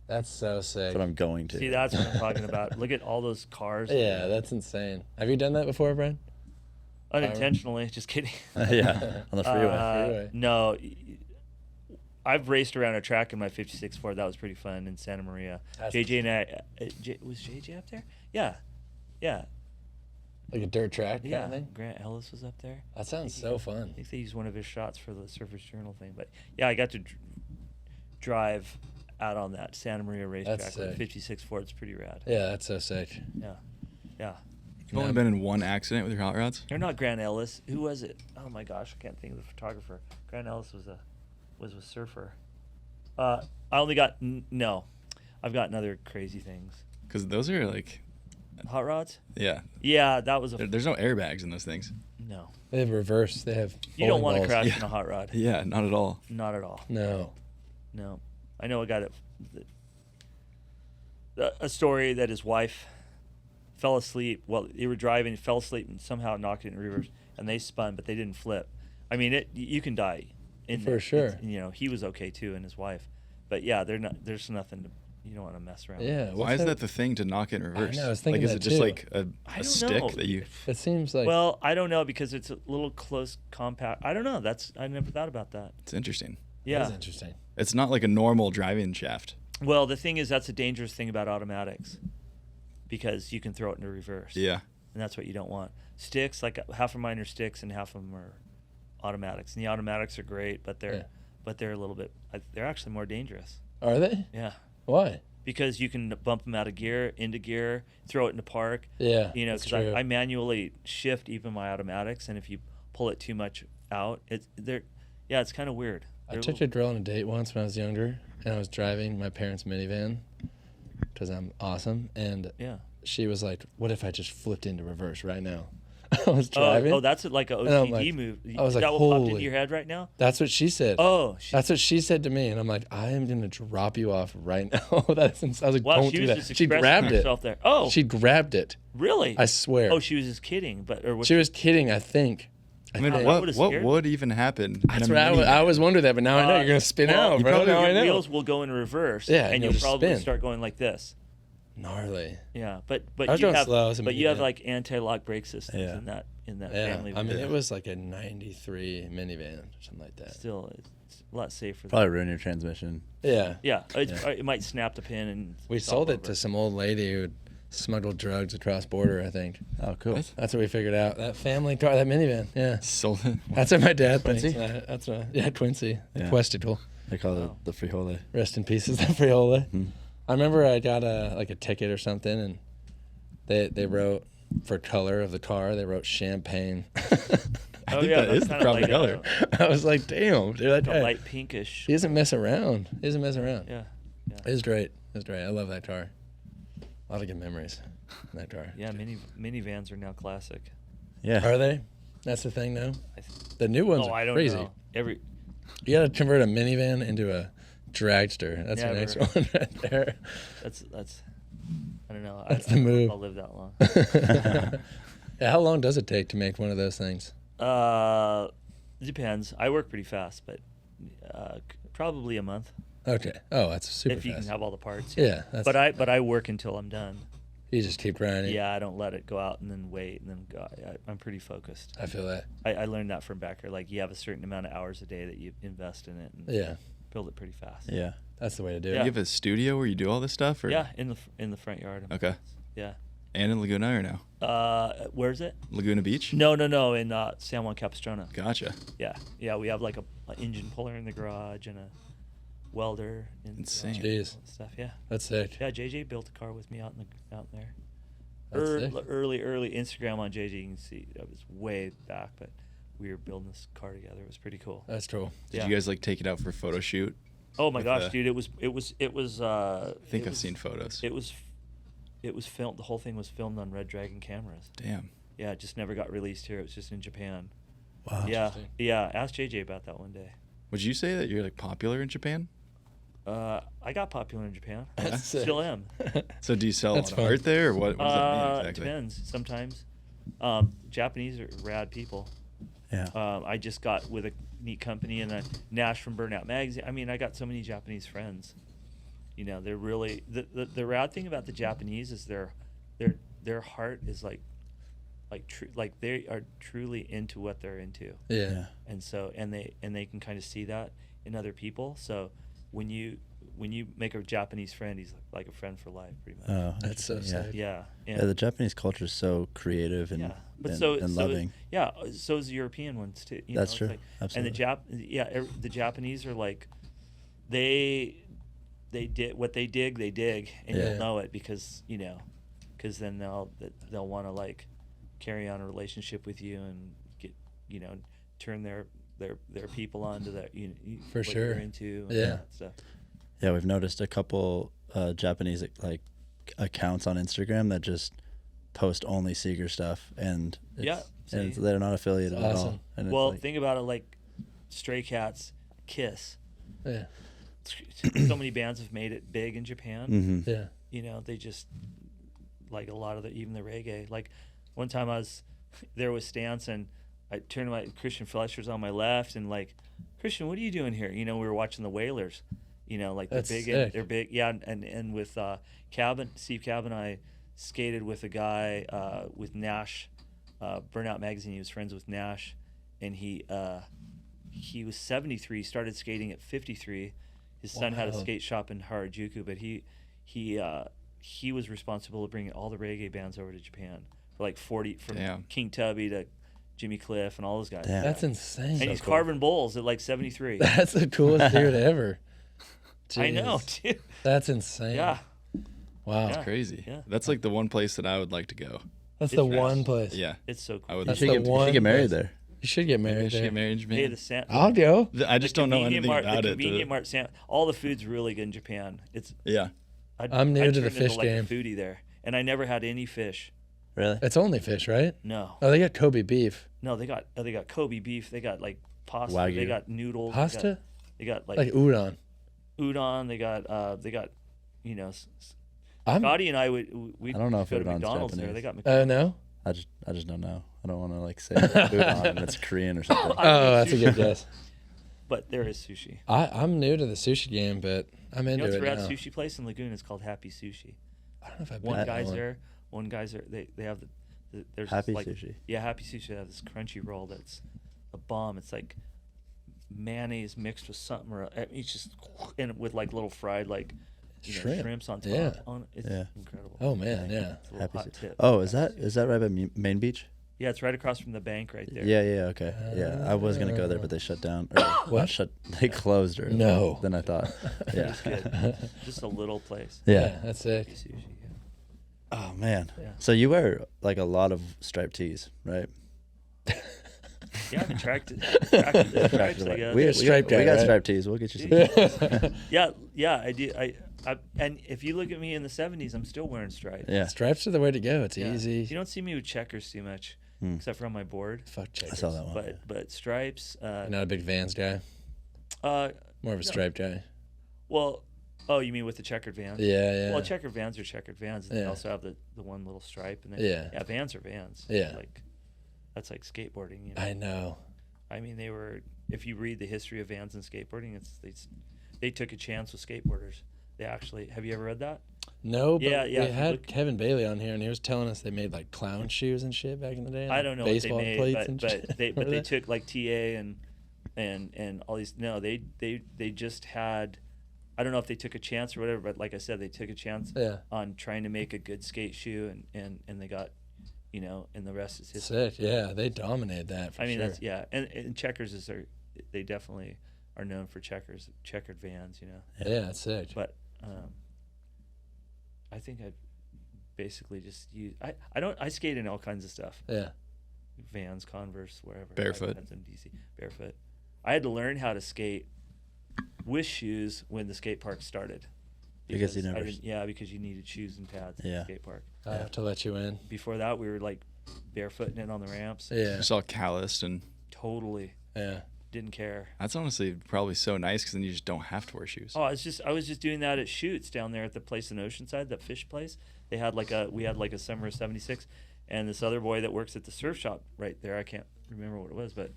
That's so sick. That's what I'm going to. See, that's what I'm talking about. Look at all those cars. Yeah, that's insane. Have you done that before, Brian? Unintentionally, just kidding. Yeah. On the freeway. Freeway. No, I've raced around a track in my '56 Ford. That was pretty fun in Santa Maria. That's- JJ and I, was JJ up there? Yeah, yeah, Like a dirt track kind yeah. of thing? Grant Ellis was up there. That sounds so fun. I think they used one of his shots for the Surface Journal thing. But yeah, I got to drive out on that Santa Maria racetrack That's with a sick. '56 Ford. It's pretty rad. Yeah, that's so sick. Yeah, yeah. You've only been in one accident with your hot rods. They're not Grant Ellis. Who was it? Oh my gosh, I can't think of the photographer. Grant Ellis was a surfer. I only got no. I've gotten other crazy things. Because those are like, Hot rods? yeah, Yeah, that was a there's no airbags in those things. no. They have reverse. They have. You don't bowling want to balls. crash Yeah. in a hot rod. Yeah, not at all. Not at all. No. No. I know a guy that a story that his wife fell asleep. Well, they were driving, fell asleep, and somehow knocked it in reverse, and they spun, but they didn't flip. I mean, you can die. For sure. You know, he was okay too, and his wife. But yeah, they're not. There's nothing You don't want to mess around. Yeah. Why is that the thing to knock it in reverse? I was thinking like, is that it just too. like I a don't stick know. that you? It seems like. Well, I don't know because it's a little close, compact. I don't know. I never thought about that. It's interesting. Yeah. That's interesting. It's not like a normal driving shaft. Well, the thing is, that's a dangerous thing about automatics, because you can throw it into reverse. Yeah. And that's what you don't want. Sticks, like half of mine are sticks and half of them are automatics. And the automatics are great, but they're a little bit. They're actually more dangerous. Are they? Yeah. Why? Because you can bump them out of gear, into gear, throw it into park. Yeah. You know, that's because true. I manually shift even my automatics, and if you pull it too much out, it's kind of weird. I took a girl on a date once when I was younger, and I was driving my parents' minivan because I'm awesome. And Yeah. she was like, "What if I just flipped into reverse right now?" I was driving. Oh, that's like an And I'm OCD like- move. I was Is like, that what popped into holy- your head right now? That's what she said. Oh, That's what she said to me, and I'm like, I am gonna drop you off right now. I was like, wow, don't she do was that. just She expressing grabbed it. herself there. Oh, She grabbed it. really? I swear. Oh, she was just kidding, or was She was kidding. I think. I mean, that what would've what scared would even happen? That's in a what I minivan? always wondered that, but now I know you're gonna spin well, out, bro. probably- Now I your know. wheels will go in reverse. Yeah, and and you'll you'll probably spin. start going like this. Gnarly. Yeah, but I was you going have slow as a you have minivan. like anti-lock brake systems Yeah. in that Yeah. family. I mean, van. it was like a '93 minivan or something like that. Still, it's a lot safer. Probably ruin your transmission. Yeah. Yeah, it might snap the pin and. We it's sold all it to over. some old lady who smuggled drugs across border, I think. Oh, cool. That's what we figured out. That family car, that minivan. Yeah. Sold it. That's what my dad thinks. Quincy? That's what. Yeah, Quincy. Yeah. Questicle. They call Wow. it the Frijole. Rest in pieces, the Friola. Hmm. I remember I got a ticket or something, and they wrote for color of the car. They wrote champagne. I Oh think yeah, that that's is the kinda proper like color. I was like, damn, dude, a that light pinkish. he doesn't mess around. He doesn't mess around. Yeah, It was great. It was great. I love that car. A lot of good memories in that car. yeah. Minivans are now classic. Yeah. Are they? That's the thing now. I th- The new ones oh, are I don't crazy. know. Every You got to convert a minivan into a dragster. That's the next Never. one right there. that's I don't know. That's I the don't know if move. I'll live that long. Yeah, how long does it take to make one of those things? It depends. I work pretty fast, but probably a month Okay. Oh, that's super if you fast. can have all the parts. Yeah, that's, But I work until I'm done. you just keep grinding. Yeah, I don't let it go out and then wait and then go. I'm pretty focused. I feel that. I learned that from Becker. Like you have a certain amount of hours a day that you invest in it and Yeah, build it pretty fast. Yeah. that's the way to do Do Yeah. you have a studio where you do all this stuff? Or? Yeah, in the front yard. Okay. Yeah. And in Laguna or no? Where's it? Laguna Beach? No, in San Juan Capistrano. Gotcha. Yeah. We have like a engine puller in the garage and a welder in the Insane. garage Jeez. and stuff. Yeah. That's sick. Yeah. JJ built a car with me out there. That's sick. Early Instagram on JJ. You can see that was way back, but we were building this car together. It was pretty cool. That's cool. Did Yeah. you guys like take it out for a photo shoot? Oh my with gosh, the- dude! It was. I think I've seen photos. It was filmed. The whole thing was filmed on Red Dragon cameras. Damn. Yeah, it just never got released here. It was just in Japan. Wow. Yeah, Interesting. yeah. Ask JJ about that one day. Would you say that you're like popular in Japan? I got popular in Japan. That's sick. Still am. So do you sell a That's lot of fun. art there, or what does that mean exactly? Depends. Sometimes. Japanese are rad people. Yeah. I just got with a neat company and a Nash from Burnout Magazine. I mean, I got so many Japanese friends. You know, they're really the rad thing about the Japanese is their heart is like they are truly into what they're into, Yeah. and so and they can kind of see that in other people. So when you make a Japanese friend, he's like a friend for life, pretty much. Oh, That's so interesting. sick. Yeah. Yeah, the Japanese culture is so creative and, Yeah, but and loving. Yeah, so is the European ones too. You That's know, true. it's Absolutely. And the Japanese are like, they did what they dig, and Yeah. you'll know it because then they'll want to like carry on a relationship with you and get turn their people onto that For what sure. you're into and Yeah. that stuff. Yeah, we've noticed a couple Japanese like accounts on Instagram that just post only Seager stuff, and Yeah, and see? they're not affiliated at all. Awesome. And it's Well, like, think about it like Stray Cats, Kiss. Yeah. So many bands have made it big in Japan. mm-hmm. Yeah. They just like a lot of even the reggae. Like one time I was there with Stance and I turned to my Christian Fletcher's on my left and like, Christian, what are you doing here? We were watching the Wailers, like they're That's big. sick. They're big. Yeah, and with Steve Cabin, I skated with a guy with Nash, Burnout Magazine. He was friends with Nash, and he was 73. Started skating at 53. His son had a skate shop in Harajuku, but he was responsible for bringing all the reggae bands over to Japan for like 40, from King Tubby to Jimmy Cliff and all those guys. Damn. That's insane. And he's carving bowls at like 73. That's the coolest dude ever. I know, Jeez. dude. That's insane. Yeah. Wow. Yeah. Crazy. Yeah. That's like the one place that I would like to go. That's It's the nice. one place. Yeah. It's so I cool. would. That's You the should one get married place. there. You should get Maybe I married should get there. married in Japan. Hey, the Sam. I'll go. I just don't know anything about The it. convenient mart, all the food's really good in Japan. It's. Yeah. I'm new I to the turned fish into like game. a foodie there, and I never had any fish. Really? It's only fish, right? No, Oh, they got Kobe beef. no, they got Kobe beef. They got like pasta. Wagyu. They got noodles. Pasta? They got like Like udon. udon. They got I'm. Scotty and I we I don't know if go to udon's McDonald's there. Japanese. They got McDonald's. No. I just don't know. I don't want to like say udon and it's Korean or something. Oh, that's a good guess. But there is sushi. I'm new to the sushi game, but I'm You into know what's a it rad now. sushi place in Lagoon? It's called Happy Sushi. I don't know if I've One been guy's to there. One guy's there. They have there's Happy like, Sushi. Yeah, Happy Sushi. They have this crunchy roll that's a bomb. It's like mayonnaise mixed with something, or it's just and with like little fried Shrimp. shrimps on top. Yeah. It's Yeah. incredible. Oh man, yeah. It's a little Happy hot Sushi. tip. Oh, is that right by Main Beach? Yeah, it's right across from the bank right there. Yeah, okay. Yeah, I was gonna go there, but they shut down. Or What? They closed early. No. Then I thought, yeah. It's good. Just a little place. Yeah. That's sick. Happy Sushi. Yeah. Oh man. Yeah. So you wear like a lot of striped tees, right? Yeah, I'm attracted. To stripes, I guess. We You're a striped guy, we got right? striped tees. We'll get you some. Yeah, I do. I and if you look at me in the 70s, I'm still wearing stripes. Yeah. Stripes are the way to go. It's Yeah. easy. You don't see me with checkers too much, except for on my board. Fuck I checkers. saw that one. But stripes. You're not a big Vans guy. More More of a striped guy. Well, oh, you mean with the checkered Vans? Yeah. Well, checkered Vans are checkered Vans, and they Yeah. also have the one little stripe, and then Yeah. Vans are Vans. Yeah. Like that's like skateboarding. You know? I know. I mean, they were. If you read the history of Vans and skateboarding, they took a chance with skateboarders. They actually. Have you ever read that? No, but Yeah, we if you had look- Kevin Bailey on here, and he was telling us they made like clown shoes and shit back in the day. I like don't know baseball what they plates made, and but shit. they Remember that? took like TA and all these. No, they just had. I don't know if they took a chance or whatever, but like I said, they took a chance Yeah. on trying to make a good skate shoe, and they got, and the rest is history. Sick. Yeah, they dominated that for I mean, sure. that's and checkers they definitely are known for checkered Vans, Yeah, that's sick. But I think I basically just use. I skate in all kinds of stuff. Yeah. Vans, Converse, wherever. Barefoot. Vans in DC. Barefoot. I had to learn how to skate with shoes when the skate park started. Because you I never- didn't- because you needed shoes and pads at Yeah. the skate park. I have to let you in. Before that, we were like barefooting it on the ramps. Yeah. Just all calloused, and Totally Yeah. didn't care. that's honestly probably so nice because then you just don't have to wear shoes. Oh, I was just doing that at shoots down there at the place in Oceanside, that fish place. We had like a summer of '76, and this other boy that works at the surf shop right there. I can't remember what it was, but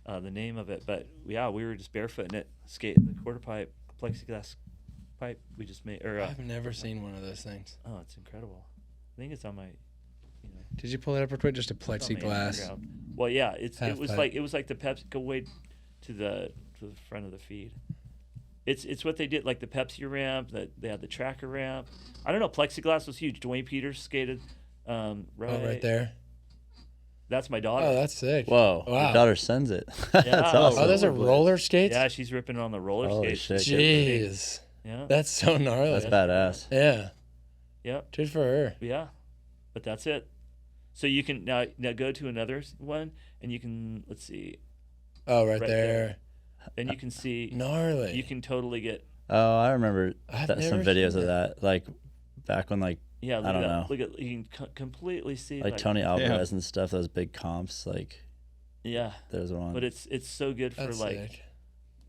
the name of it. But yeah, we were just barefooting it, skating the quarter pipe, plexiglass pipe. We just made. I've never seen one of those things. Oh, it's incredible. I think it's on my. Did you pull it up real quick? Just a it's on my plexiglass. Instagram. Well, yeah, it Half was pipe. like the Pepsi. Go way to the front of the feed. It's what they did, like the Pepsi ramp. That they had the tracker ramp. I don't know. Plexiglass was huge. Dwayne Peters skated. Right, Oh, right there. That's my daughter. Oh, that's sick. Whoa. Wow. Your daughter sends it. That's Yeah. awesome. Oh, those are roller skates? Yeah, she's ripping on the roller Holy skates. shit. Jeez. Yeah. That's so gnarly. That's badass. Yeah. Yep. Good for her. Yeah. But that's it. So you can now go to another one, and you can let's see. Oh, right, Right there. there. Then you can see. Gnarly. You can totally get. Oh, I remember I've some never videos seen of that. Like back when like Yeah. Look I don't at know. that. Look at you can completely see like Tony Alvarez and stuff, those big comps, like Yeah. there's one. But it's so good for That's sick.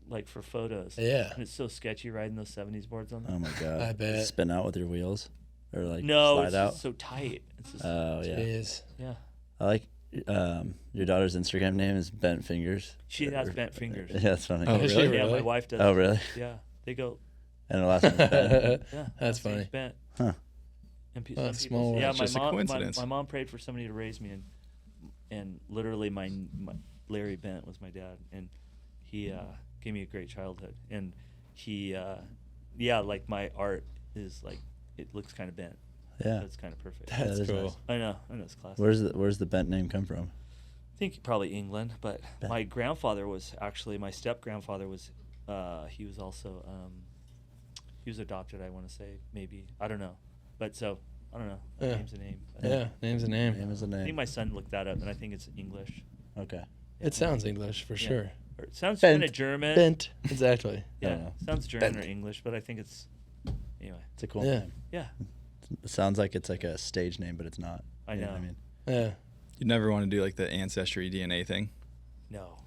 like for photos. Yeah. And it's so sketchy riding those '70s boards on them. Oh my god. I bet. Spin out with your wheels. Or like No, slide it's out. just so tight. It's just, Oh yeah. Jeez. yeah. I like your daughter's Instagram name is Bent Fingers. She has bent fingers. Yeah, that's funny. Oh, Is she really? Yeah, my really? wife does. Oh, really? Yeah, they go. And the last one was bent. Yeah, That's last name's funny. Bent. Huh. And Oh, some small people, world. yeah, It's my just a mom, coincidence. my mom prayed for somebody to raise me, and literally my Larry Bent was my dad, and he gave me a great childhood, and he, like my art is like it looks kind of bent. Yeah. That's kind of perfect. That's is cool. nice. I know it's classic. Where's the bent name come from? I think probably England, but Bent. my grandfather was actually my step grandfather was he was also he was adopted. I want to say maybe I don't know, but so I don't know. Yeah. Name's a name. Yeah, name's a name. Name is a I think name. my son looked that up, and I think it's English. Okay. It sounds English for Yeah. sure. Or it sounds Bent. kind of German. Bent. Exactly. I Yeah, don't know. sounds German Bent. or English, but I think it's anyway. It's a cool Yeah. name. Yeah, It sounds like it's like a stage name, but it's not. I You know. what I mean, Yeah. You'd never want to do like the ancestry DNA thing. No,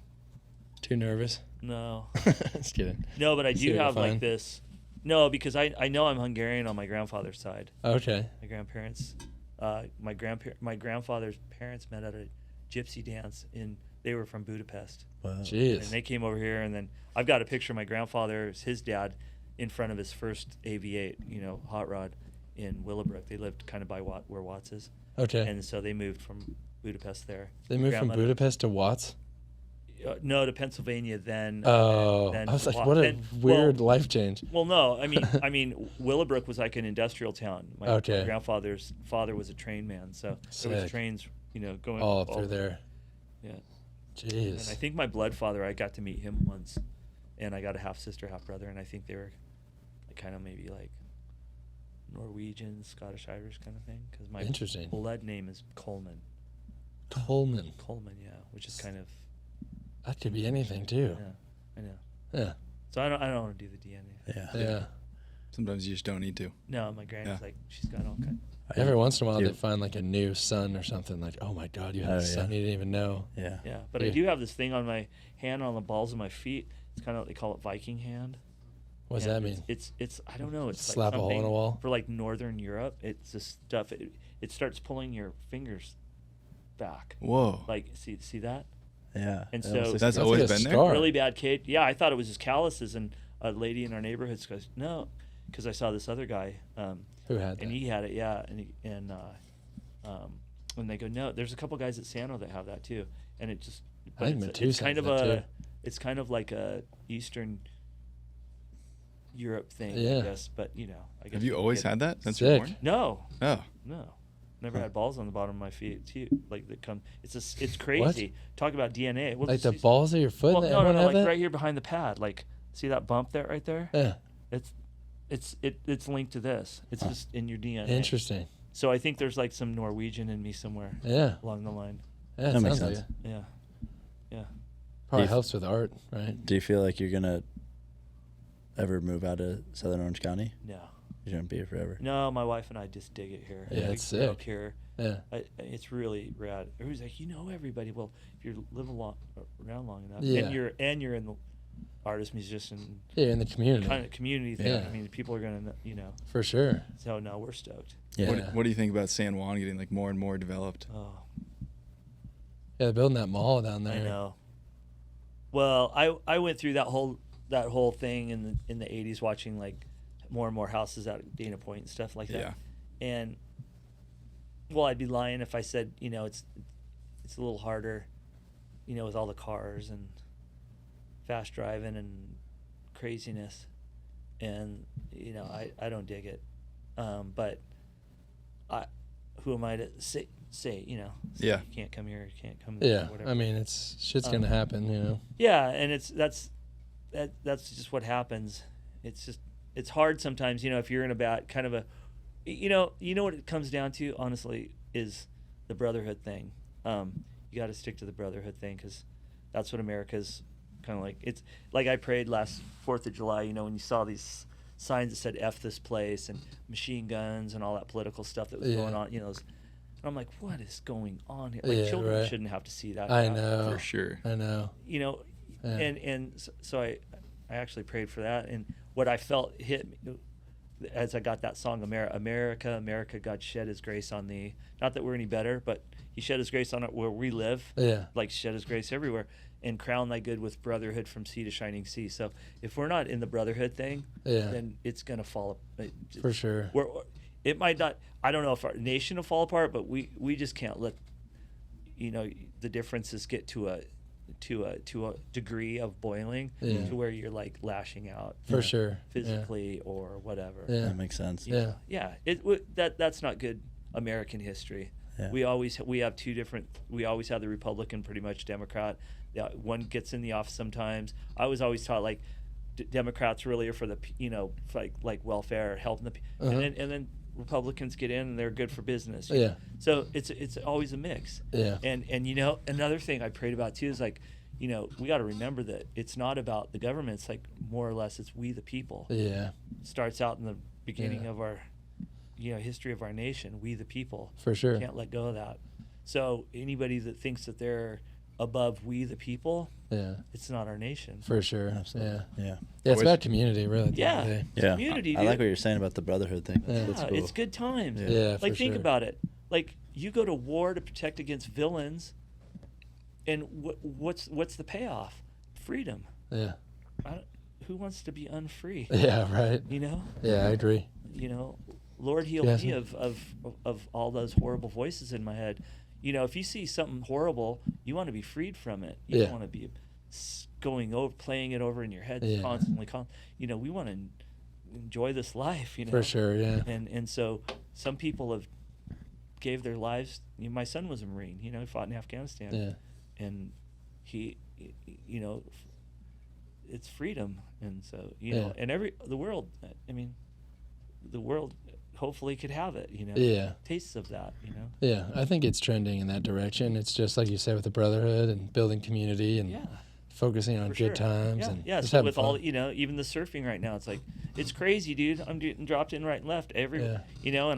Too nervous. no, Just kidding. no. But I See do what you have like find. this. No, because I know I'm Hungarian on my grandfather's side. Okay. My grandparents, my grandfather's parents met at a gypsy dance they were from Budapest. wow. And Jeez. they came over here, and then I've got a picture of my grandfather, his dad, in front of his first AV8, hot rod in Willowbrook. They lived kind of by where Watts is. Okay. And so they moved from Budapest there. They moved from Grandmother- Budapest to Watts. No, to Pennsylvania then. Oh, then I was to like, Wa- what a then- weird life change. Well, no, I mean, Willowbrook was like an industrial town. My Okay. grandfather's father was a train man, so there Sick. was trains, going All up through there. Yeah. And Jeez. I think my blood father, I got to meet him once, and I got a half sister, half brother, and I think they were kind of maybe like Norwegian, Scottish, Irish kind of thing. Because my Interesting. blood name is Coleman. Coleman. Coleman, yeah, which is kind of That could be anything too. I know. Yeah. So I don't want to do the DNA. Yeah. Yeah. Sometimes you just don't need to. No, my granny's Yeah. like she's got all kind. Every once in a while, do. they find like a new son or something. Like, oh my God, you have Oh, a son yeah. you didn't even know. Yeah. Yeah, but I Yeah. do have this thing on my hand on the balls of my feet. It's kind of they call it Viking hand. What does And that mean? It's I don't know. It's Slap like a hole in a something wall? for like Northern Europe. It's this stuff. It starts pulling your fingers back. Whoa. Like see that? Yeah. And That so- almost looks That's like- always like a been there? scar. Really bad case. Yeah, I thought it was just calluses, and a lady in our neighborhood goes, no, because I saw this other guy, Who had that? and he had it. Yeah, and when they go, no, there's a couple guys at Sano that have that too, and it just. I think it's kind Mattson of has that, a, too. it's kind of like a Eastern Europe thing, Yeah. I guess. But I guess Have you always had that since Sick. you're born? No, Oh. no. Never Huh. had balls on the bottom of my feet too. Like that come. It's crazy. Talk about DNA. Well, Like the see- balls of your foot? Well, that no, everyone have like that? right here behind the pad. Like, see that bump there, right there? Yeah. It's linked to this. It's just in your DNA. Interesting. So I think there's like some Norwegian in me somewhere Yeah. along the line. Yeah, That it makes sounds like sense. it. Yeah. Yeah. Probably If- helps with art, right? Do you feel like you're gonna ever move out of Southern Orange County? No. You're gonna be here forever. No, my wife and I just dig it here. Yeah, We it's grew up sick. here. Yeah. It's really rad. Everybody's like, everybody. Well, if you live around long enough, Yeah. and you're in the artist, musician Yeah, in the community. kind of community thing. Yeah. I mean, people are gonna, For sure. So no, we're stoked. Yeah. What do you think about San Juan getting like more and more developed? Oh, Yeah, they're building that mall down there. I know. Well, I went through that whole thing in the 80s, watching like more and more houses out at Dana Point and stuff like that. Yeah. And well, I'd be lying if I said it's a little harder, with all the cars and fast driving and craziness, and I don't dig it. But who am I to say Yeah. you can't come here, you can't come Yeah. whatever. I mean, shit's going to happen, Yeah, and that's just what happens. It's hard sometimes, if you're in a bad kind of a, you know what it comes down to, honestly, is the brotherhood thing. You got to stick to the brotherhood thing, because that's what America's kind of like. It's like I prayed last 4th of July, when you saw these signs that said F this place and machine guns and all that political stuff that was Yeah. going on, and I'm like, what is going on here? Like, Yeah, children right. shouldn't have to see that. I crap. know. For sure. I know. Yeah. And so I actually prayed for that, and what I felt hit me as I got that song, America, God shed his grace on thee. Not that we're any better, but He shed his grace on it where we live. Yeah. Like shed his grace everywhere, and crown thy good with brotherhood from sea to shining sea. So if we're not in the brotherhood thing, then it's gonna fall. For sure. It might not. I don't know if our nation will fall apart, but we just can't let the differences get to a degree of boiling to where you're like lashing out for sure physically or whatever. That makes sense. That's not good American history. We have two different. We always have the Republican, pretty much Democrat. One gets in the office sometimes. I was always taught like Democrats really are for the like welfare, helping the and then Republicans get in and they're good for business. So it's always a mix. And another thing I prayed about too is like, we got to remember that it's not about the government. It's like more or less it's we the people. It starts out in the beginning of our history of our nation. We the people. For sure. Can't let go of that. So anybody that thinks that they're above we the people, it's not our nation. For sure. Absolutely. Yeah, it's about community, really. Community. I like what you're saying about the brotherhood thing. That's cool. It's good times. For think sure. about it. Like you go to war to protect against villains, and what's the payoff? Freedom. Who wants to be unfree? Yeah, right. Yeah, I agree. Lord heal me of all those horrible voices in my head. If you see something horrible, you want to be freed from it. You don't want to be playing it over in your head constantly. We want to enjoy this life. For sure, yeah. And so some people have gave their lives. My son was a Marine. He fought in Afghanistan. And he, it's freedom. And so and the world. I mean, the world hopefully could have it, tastes of that, I think it's trending in that direction. It's just like you said with the brotherhood and building community and focusing on good times and just so having with fun. all even the surfing right now, it's like it's crazy, dude. I'm getting dropped in right and left and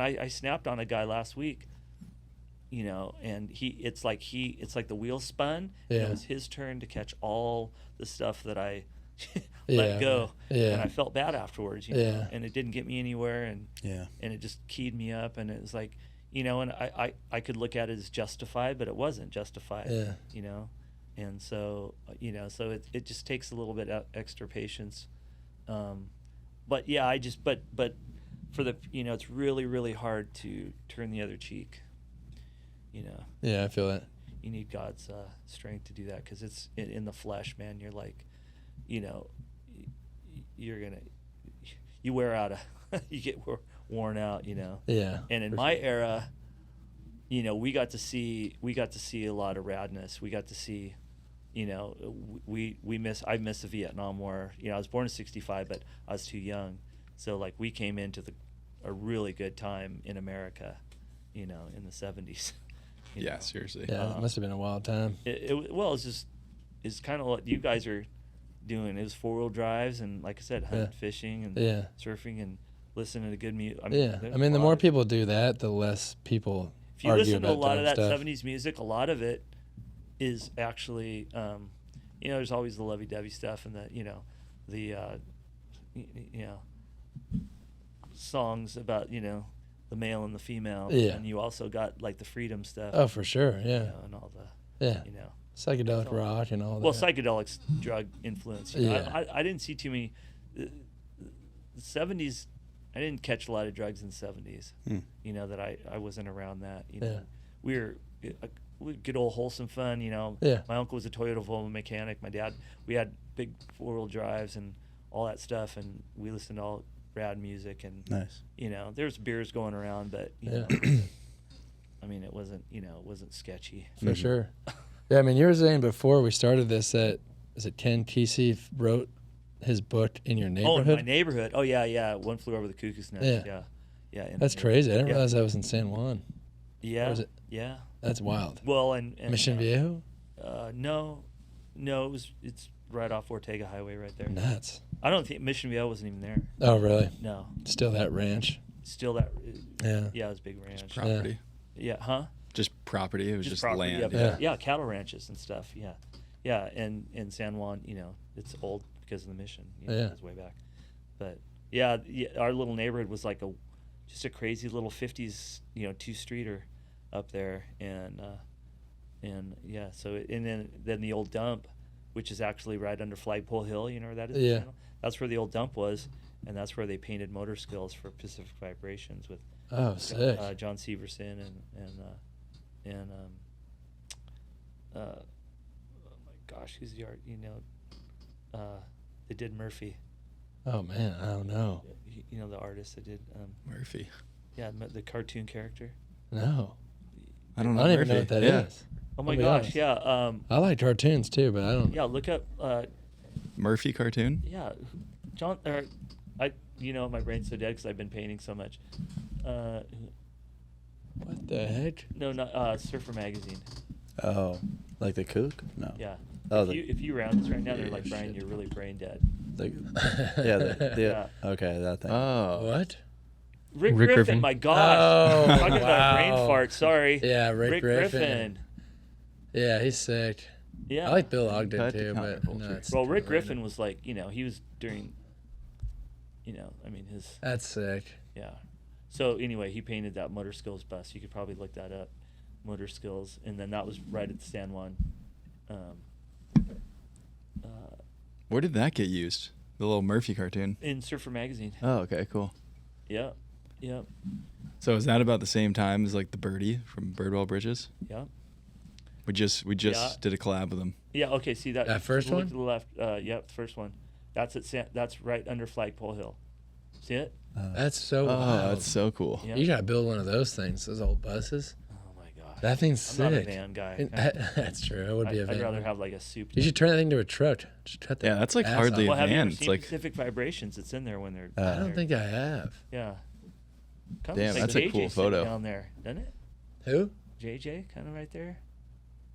I snapped on a guy last week, and it's like the wheel spun and it was his turn to catch all the stuff that I let go, and I felt bad afterwards, and it didn't get me anywhere, and it just keyed me up, and it was like, and I could look at it as justified, but it wasn't justified, and so so it just takes a little bit extra patience, but but for the it's really, really hard to turn the other cheek, I feel that you need God's strength to do that, because it's in the flesh, man. You're like, you wear out you get worn out, and in my era, we got to see a lot of radness. We got to see, I missed the Vietnam War. I was born in '65, but I was too young, so like we came into a really good time in America, in the '70s. Seriously. it must have been a wild time. It's kind of what you guys are doing. It was 4-wheel drives and, like I said, hunting, fishing, and surfing, and listening to good music. I mean, the more people do that, the less people if you argue listen to a about lot of that stuff. 70s music, a lot of it is actually, there's always the lovey-dovey stuff and the songs about, the male and the female. And you also got, like, the freedom stuff. Oh, for sure, and all the, psychedelic rock and all that. Well, psychedelics, drug influence. I didn't see too many. The 70s, I didn't catch a lot of drugs in the 70s. That I wasn't around that. We were good old wholesome fun. My uncle was a Toyota Volvo mechanic. My dad, we had big 4-wheel drives and all that stuff, and we listened to all rad music. And nice. There's beers going around, but I mean, it wasn't sketchy. For sure. Yeah, I mean, you were saying before we started this that, is it Ken Kesey wrote his book in your neighborhood? Oh, in my neighborhood. Oh, yeah. One Flew Over the Cuckoo's Nest. Yeah. That's crazy. I didn't realize that was in San Juan. Yeah. Or was it? Yeah. That's wild. Well, and Mission Viejo? No, it's right off Ortega Highway right there. Nuts. I don't think Mission Viejo wasn't even there. Oh, really? No. Still that ranch? Still that. Yeah. Yeah, it was a big ranch. Just property. Yeah, huh? Just property. It was just property, land. Yeah, cattle ranches and stuff. Yeah, and in San Juan, it's old because of the mission. It was way back. But yeah, our little neighborhood was like just a crazy little '50s, 2-streeter up there, and And yeah, so and then the old dump, which is actually right under Flagpole Hill. You know where that is? Yeah. That's where the old dump was, and that's where they painted motor skills for Pacific Vibrations with Oh, sick. John Severson and oh my gosh, who's the art? They did Murphy. Oh man, I don't know. You know the artist that did Murphy. yeah, the cartoon character. No, I don't know. I don't even Murphy. know what that yeah. is. Oh my I'll be gosh, honest. yeah. I like cartoons too, but I don't. Yeah, look up Murphy cartoon. yeah, John or my brain's so dead because I've been painting so much. What the heck? No, not Surfer Magazine. Oh, like the kook? No. Yeah. Oh, if you round this right now, they're Yeah, like, Brian, shit. you're really brain dead. Yeah. Okay, that thing. Oh. What? Rick Rick Griffin, Griffin. my gosh. Oh, Talking about a brain wow. fart, sorry. Yeah, Rick Griffin. Griffin. Yeah, he's sick. Yeah. I like Bill Ogden Cut to too, but counterculture. no, it's Well, Rick random. Griffin was like, he was during, I mean, his, That's sick. yeah. So anyway, he painted that Motor Skills bus. You could probably look that up, Motor Skills. And then that was right at the San Juan. Where did that get used? The little Murphy cartoon. In Surfer Magazine. Oh, okay, cool. Yeah. Yeah. So is that about the same time as like the Birdie from Birdwell Bridges? Yeah. We just Yeah. did a collab with them. Yeah. Okay. See that. That first look one? to the left. Yeah, the first one. That's that's right under Flagpole Hill. See it? That's so Oh, wild. that's so cool. Yeah. You gotta build one of those things, those old buses. Oh my gosh. That thing's I'm not a sick. van guy. And- that's true. I would be a van. I'd rather have like a soup. You should turn that thing into a truck. Just cut Yeah, that that's like ass hardly off. Well, have you ever It's seen like- Pacific Vibrations? It's in there when they're. I don't think I have. Yeah. Kind Damn, of like that's a JJ cool sitting photo. down there, doesn't it? Who? JJ, kind of right there.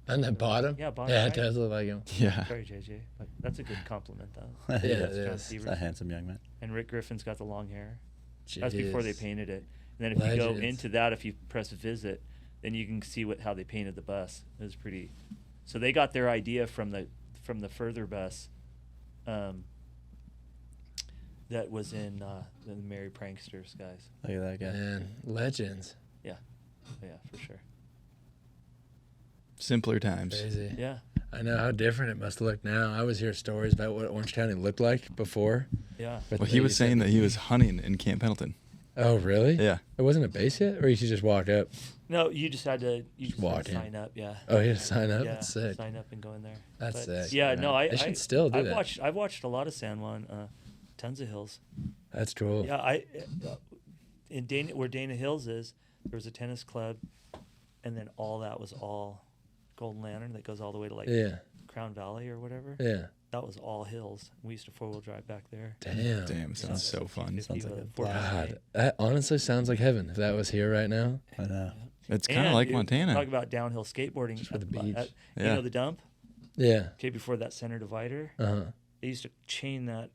On the bottom? Yeah, bottom Yeah, right. it does look like him. Yeah. Sorry, JJ, but that's a good compliment though. Yeah, Yeah, it John is. He's a handsome young man. And Rick Griffin's got the long hair. That's before they Jeez. painted it. And then if you go Legends. into that, if you press visit, then you can see how they painted the bus. It was pretty. So they got their idea from the further bus. That was in the Merry Pranksters, guys. Look at that guy. Man, legends. Yeah, for sure. Simpler times. Crazy. Yeah, I know how different it must look now. I always hear stories about what Orange County looked like before. yeah. But Well, he was saying that he was hunting in Camp Pendleton. Oh, really? Yeah. It wasn't a base yet? Or you should just walk up? No, you just had to walk in. sign up. Yeah. Oh, you had to sign up? Yeah, That's sick. sign up and go in there. That's But, sick. Yeah, no, I They should still do I've that. I've watched a lot of San Juan, tons of hills. That's cool. Yeah, in where Dana Hills is, there was a tennis club, and then all that was all Golden Lantern that goes all the way to like Yeah. Crown Valley or whatever. Yeah. That was all hills. We used to 4-wheel drive back there. Damn. Damn, it sounds so fun. Sounds like a God, that honestly sounds like heaven if that was here right now. I know. It's kind of like Montana. Talk about downhill skateboarding. Just for the beach. You Yeah. know the dump? Yeah. Okay, before that center divider. Uh-huh. They used to chain that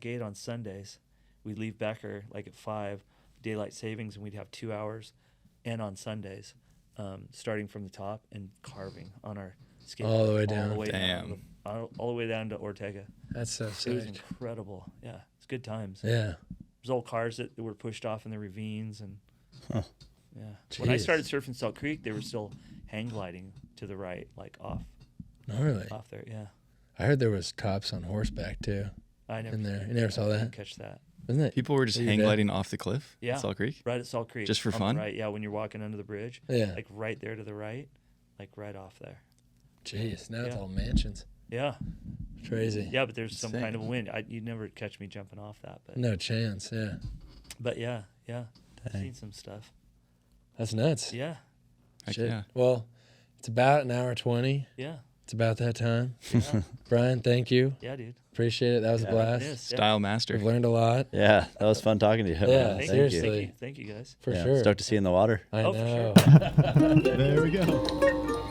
gate on Sundays. We'd leave Becker like at 5, daylight savings, and we'd have 2 hours, and on Sundays, starting from the top and carving on our skateboard All the way down. Damn. all the way down to Ortega. That's so It was sick. incredible. Yeah, it's good times. Yeah. There's old cars that were pushed off in the ravines, and Huh. yeah. When I Jeez. started surfing Salt Creek, they were still hang gliding to the right, like off Gnarly. there. Yeah, I heard there was cops on horseback too. I never. In there. You never saw I didn't that? catch that. Wasn't it? People were just You hang bet. gliding off the cliff Yeah. at Salt Creek. Right at Salt Creek. Just for on the fun? Right, yeah, when you're walking under the bridge. Yeah. Like right there to the right, like right off there. Jeez, now it's Yeah. all mansions. Yeah, Crazy. yeah, but there's some Insane. kind of a wind. You'd never catch me jumping off that, but No chance. Yeah. but yeah, I've Dang. seen some stuff. That's nuts. Yeah, Heck Shit. yeah. Well, it's about an hour 20. yeah, It's about that time. yeah, Brian, thank you. yeah, dude. Appreciate it. That was a Yeah. blast. It is. Yeah. Style master. We've learned a lot. Yeah, that was fun talking to you. Yeah, Thank seriously. you. Thank you guys. For Yeah, sure. Stoked to see you in the water. I Oh, for know. sure. There we go.